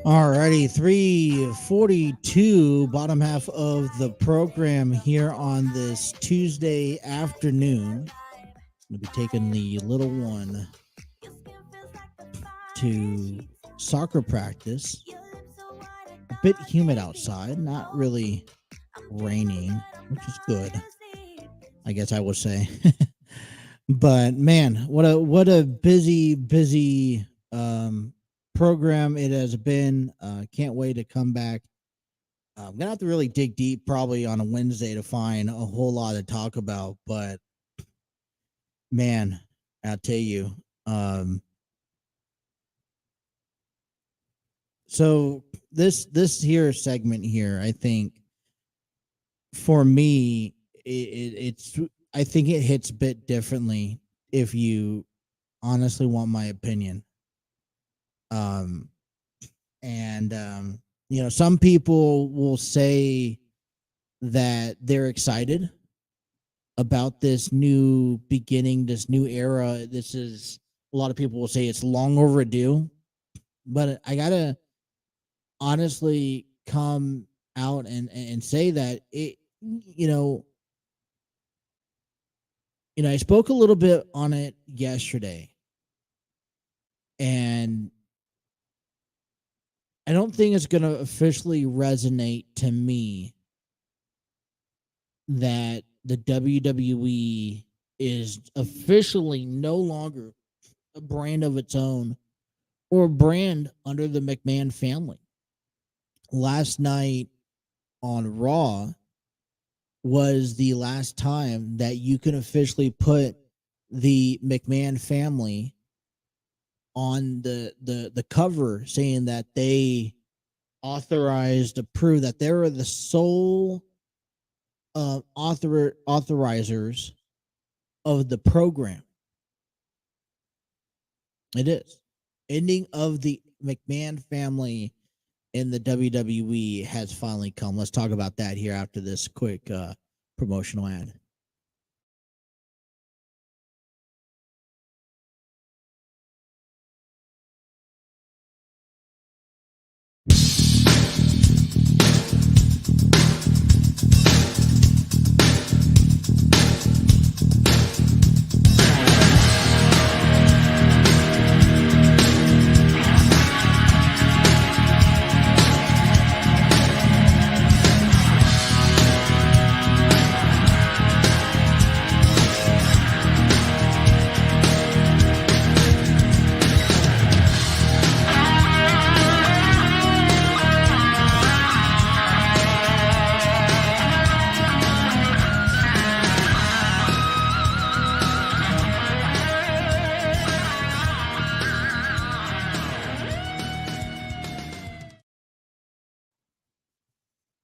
Alrighty, 3:42, bottom half of the program here on this Tuesday afternoon. We'll be taking the little one to soccer practice. A bit humid outside, not really raining, which is good, I guess I would say. But man, what a busy program it has been. Can't wait to come back. I'm gonna have to really dig deep probably on a Wednesday to find a whole lot to talk about, but man, I'll tell you. So this here segment here, I think for me, it's I think it hits a bit differently if you honestly want my opinion. And some people will say that they're excited about this new beginning, this new era. This is a lot of people will say it's long overdue, but I gotta honestly come out and say that I spoke a little bit on it yesterday, and I don't think it's going to officially resonate to me that the WWE is officially no longer a brand of its own or a brand under the McMahon family. Last night on Raw was the last time that you can officially put the McMahon family on the cover, saying that they authorized, approved, that they were the sole authorizers of the program. It is. Ending of the McMahon family in the WWE has finally come. Let's talk about that here after this quick promotional ad.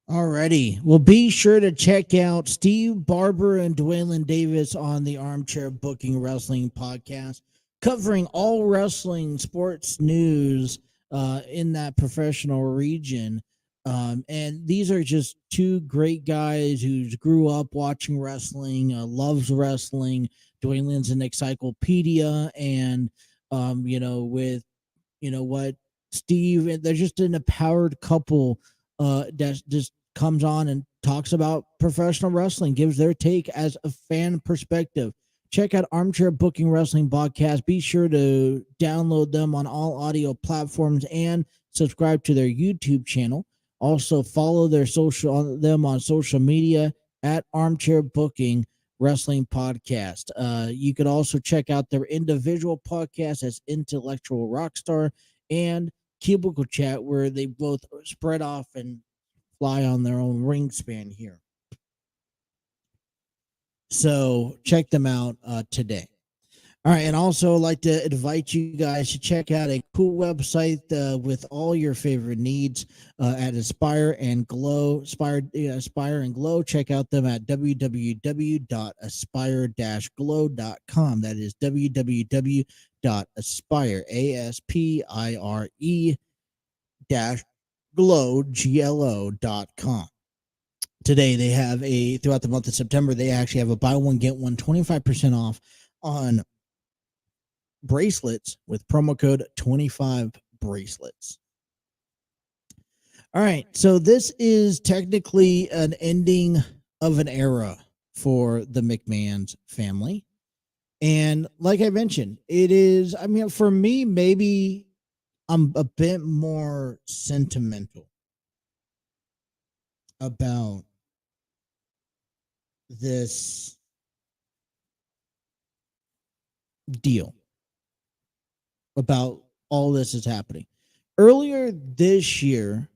Alrighty. Well, be sure to check out Steve Barber and Dwaylen Davis on the Armchair Booking Wrestling podcast, covering all wrestling sports news in that professional region. And these are just two great guys who grew up watching wrestling, loves wrestling. Dwaylen's an encyclopedia, and with what Steve, they're just an empowered couple that just comes on and talks about professional wrestling, gives their take as a fan perspective. Check out Armchair Booking Wrestling Podcast. Be sure to download them on all audio platforms and subscribe to their YouTube channel. Also follow them on social media at Armchair Booking Wrestling Podcast. You could also check out their individual podcasts as Intellectual Rockstar and Cubicle Chat, where they both spread off and fly on their own ring span here. So check them out today. All right, and also I'd like to invite you guys to check out a cool website with all your favorite needs at Aspire and Glow. Aspire and Glow. Check out them at www.aspire-glow.com. That is www.aspire-glow.com. Today they have throughout the month of September, they actually have a buy one get one 25% off on bracelets with promo code 25 bracelets. All right. So this is technically an ending of an era for the McMahon's family. And like I mentioned, it is, I mean, for me, maybe I'm a bit more sentimental about this deal, about all this is happening. Earlier this year,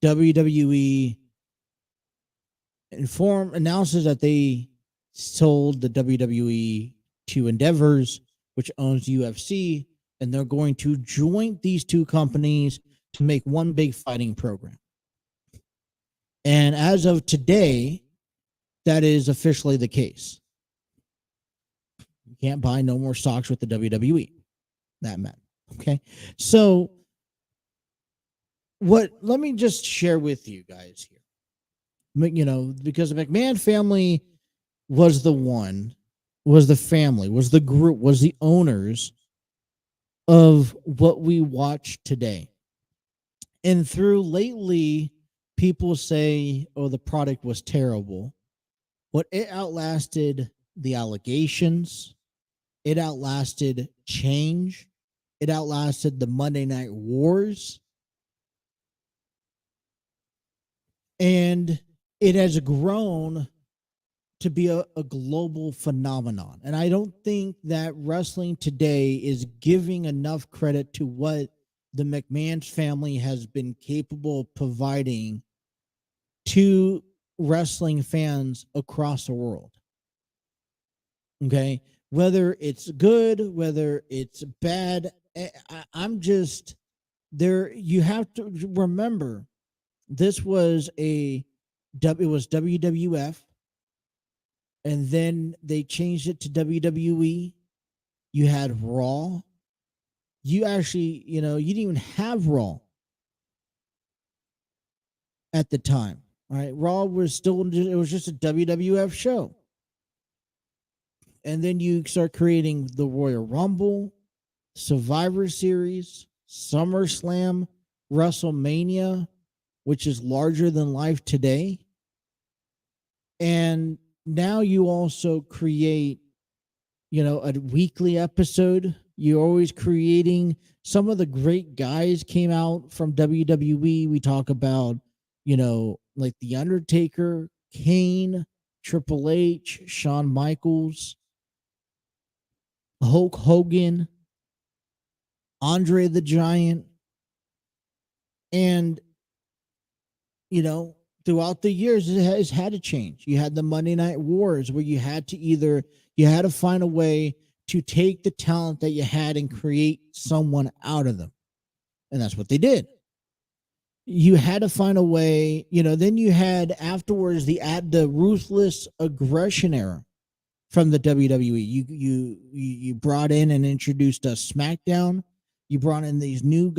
WWE announces that they sold the WWE to Endeavors, which owns UFC, and they're going to join these two companies to make one big fighting program. And as of today, that is officially the case. You can't buy no more stocks with the WWE. That meant. Okay. So let me just share with you guys here. You know, because the McMahon family was the family, was the group, was the owners of what we watch today. And through lately, people say, oh, the product was terrible. But it outlasted the allegations. It outlasted change. It outlasted the Monday Night Wars. And it has grown to be a global phenomenon. And I don't think that wrestling today is giving enough credit to what the McMahon family has been capable of providing to wrestling fans across the world. Okay? Whether it's good, whether it's bad, I'm just there. You have to remember this was it was WWF, and then they changed it to WWE. You had Raw. You actually, you didn't even have Raw at the time. All right, Raw was it was just a WWF show. And then you start creating the Royal Rumble, Survivor Series, SummerSlam, WrestleMania, which is larger than life today. And now you also create, a weekly episode. You're always creating. Some of the great guys came out from WWE. We talk about, like The Undertaker, Kane, Triple H, Shawn Michaels, Hulk Hogan, Andre the Giant. And, throughout the years, it has had to change. You had the Monday Night Wars where you had to find a way to take the talent that you had and create someone out of them. And that's what they did. You had to find a way, then you had afterwards the ruthless aggression era from the WWE. You brought in and introduced a SmackDown. You brought in these new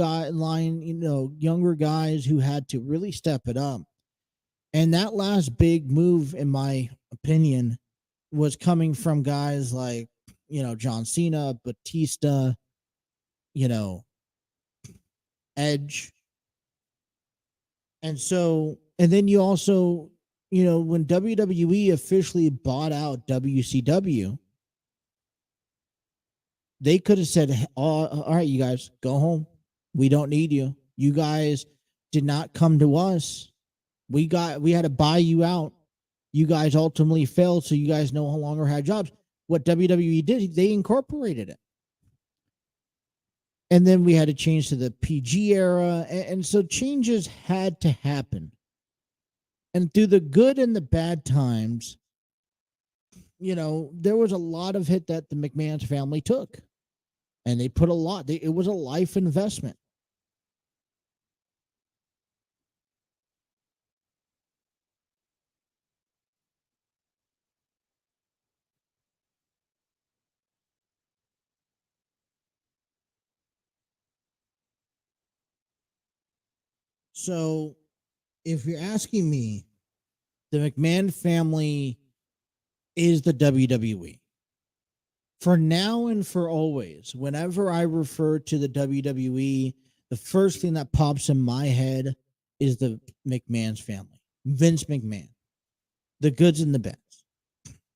younger guys who had to really step it up. And that last big move, in my opinion, was coming from guys like, John Cena, Batista, Edge. And then you also, when WWE officially bought out WCW, they could have said, all right, you guys, go home. We don't need you. You guys did not come to us. We had to buy you out. You guys ultimately failed, so you guys no longer had jobs. What WWE did, they incorporated it. And then we had to change to the PG era. And so changes had to happen. And through the good and the bad times, there was a lot of hit that the McMahon's family took. And they put a lot. It was a life investment. So if you're asking me, the McMahon family is the WWE. For now and for always, whenever I refer to the WWE, the first thing that pops in my head is the McMahon's family, Vince McMahon, the goods and the bads.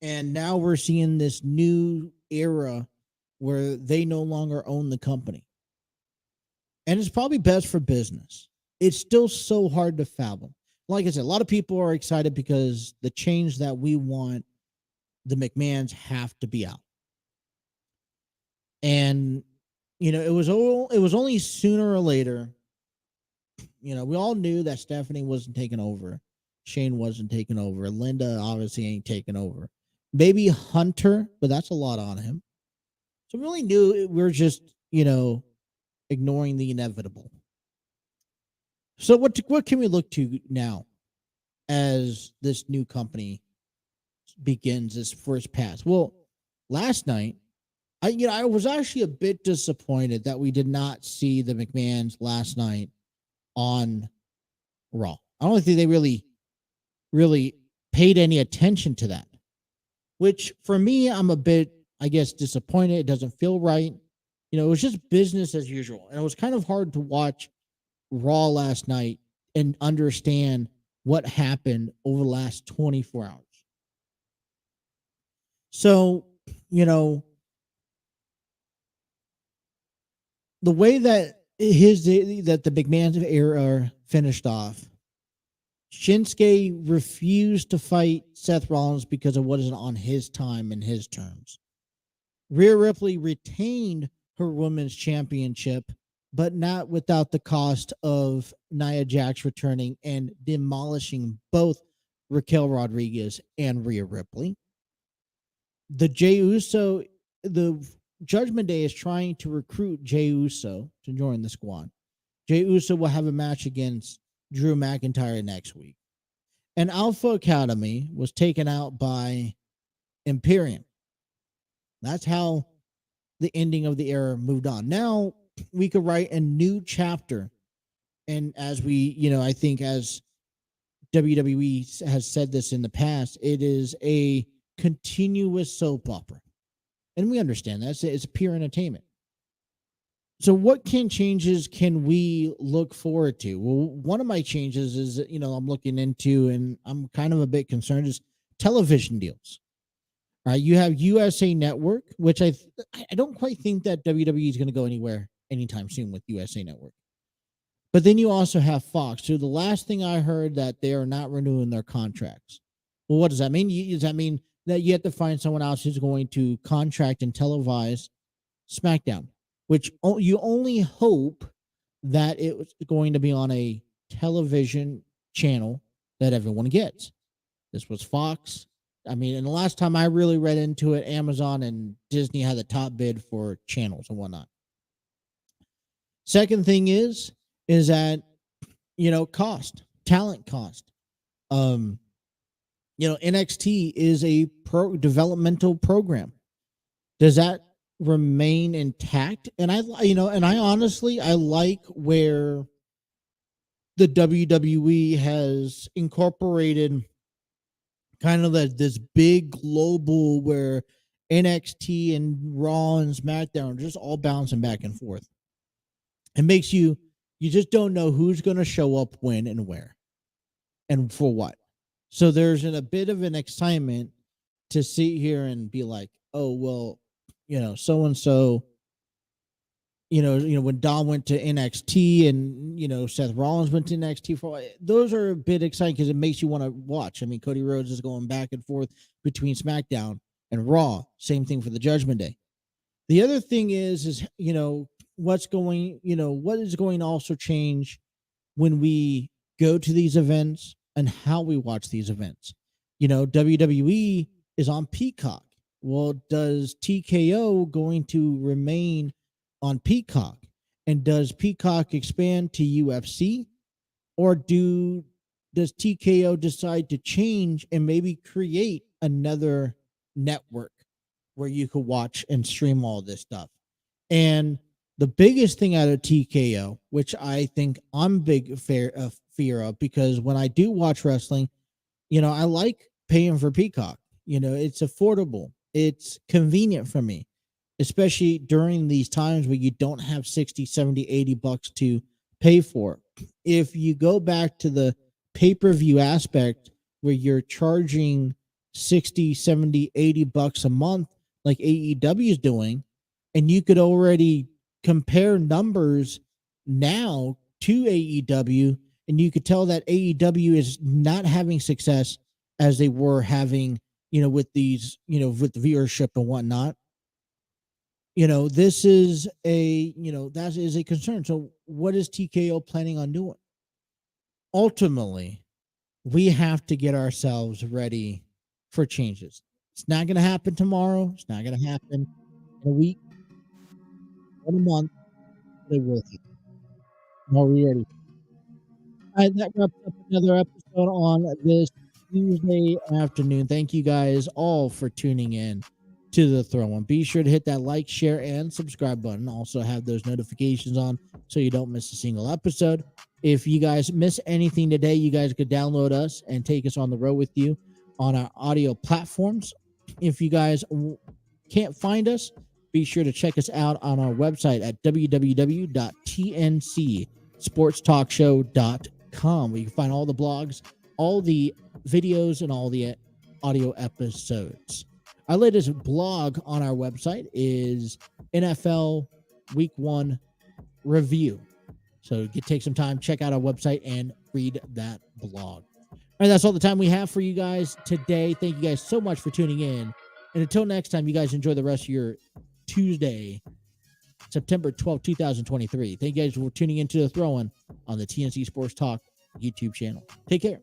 And now we're seeing this new era where they no longer own the company. And it's probably best for business. It's still so hard to fathom. Like I said, a lot of people are excited because the change that we want, the McMahons have to be out. And, you know, it was only sooner or later, you know, we all knew that Stephanie wasn't taking over. Shane wasn't taking over. Linda obviously ain't taking over. Maybe Hunter, but that's a lot on him. So we really knew we're just, you know, ignoring the inevitable. So what can we look to now as this new company begins its first pass? Well, last night, I was actually a bit disappointed that we did not see the McMahons last night on Raw. I don't think they really paid any attention to that, which for me, I'm a bit, I guess, disappointed. It doesn't feel right. You know, it was just business as usual. And it was kind of hard to watch Raw last night and understand what happened over the last 24 hours. So, you know, the way that the McMahon's era finished off, Shinsuke refused to fight Seth Rollins because it wasn't on his time and his terms. Rhea Ripley retained her women's championship, but not without the cost of Nia Jax returning and demolishing both Raquel Rodriguez and Rhea Ripley. The Judgment Day is trying to recruit Jey Uso to join the squad. Jey Uso will have a match against Drew McIntyre next week. And Alpha Academy was taken out by Imperium. That's how the ending of the era moved on. Now we could write a new chapter. And as we, you know, I think as WWE has said this in the past, it is a continuous soap opera. And we understand that. It's pure entertainment. So what changes can we look forward to? Well, one of my changes is, you know, I'm looking into, and I'm kind of a bit concerned, is television deals. All right, you have USA Network, which I don't quite think that WWE is going to go anywhere anytime soon with USA Network. But then you also have Fox. So the last thing I heard that they are not renewing their contracts. Well, what does that mean? Does that mean that you have to find someone else who's going to contract and televise SmackDown, which you only hope that it was going to be on a television channel that everyone gets. This was Fox. I mean, and the last time I really read into it, Amazon and Disney had the top bid for channels and whatnot. Second thing is that, you know, talent cost. You know, NXT is a developmental program. Does that remain intact? And I honestly like where the WWE has incorporated kind of this big global where NXT and Raw and SmackDown are just all bouncing back and forth. It makes you just don't know who's going to show up when and where and for what. So there's a bit of an excitement to sit here and be like, oh, well, you know, so-and-so, you know, when Dom went to NXT and, you know, Seth Rollins went to NXT for those are a bit exciting because it makes you want to watch. I mean, Cody Rhodes is going back and forth between SmackDown and Raw. Same thing for the Judgment Day. The other thing is, you know, what is going to also change when we go to these events and how we watch these events. You know, WWE is on Peacock. Well, does TKO going to remain on Peacock? And does Peacock expand to UFC? Or does TKO decide to change and maybe create another network where you could watch and stream all this stuff? And the biggest thing out of TKO, which I think I'm big fear of, because when I do watch wrestling, you know, I like paying for Peacock. You know, it's affordable. It's convenient for me, especially during these times where you don't have $60, $70, $80 to pay for. if you go back to the pay-per-view aspect where you're charging 60, 70, 80 bucks a month like AEW is doing, and you could already compare numbers now to AEW, and you could tell that AEW is not having success as they were having, with these, with the viewership and whatnot. This is that is a concern. So what is TKO planning on doing? Ultimately, we have to get ourselves ready for changes. It's not going to happen tomorrow. It's not going to happen in a week, in a month. They will. Are we ready? All right, that wraps up another episode on this Tuesday afternoon. Thank you guys all for tuning in to the Throw-In. Be sure to hit that like, share, and subscribe button. Also have those notifications on so you don't miss a single episode. If you guys miss anything today, you guys could download us and take us on the road with you on our audio platforms. If you guys can't find us, be sure to check us out on our website at www.tncsportstalkshow.com, where you can find all the blogs, all the videos, and all the audio episodes. Our latest blog on our website is NFL Week 1 review. So take some time, check out our website, and read that blog. All right, that's all the time we have for you guys today. Thank you guys so much for tuning in. And until next time, you guys enjoy the rest of your Tuesday, September 12, 2023. Thank you guys for tuning into the Throw-In on the TNC Sports Talk YouTube channel. Take care.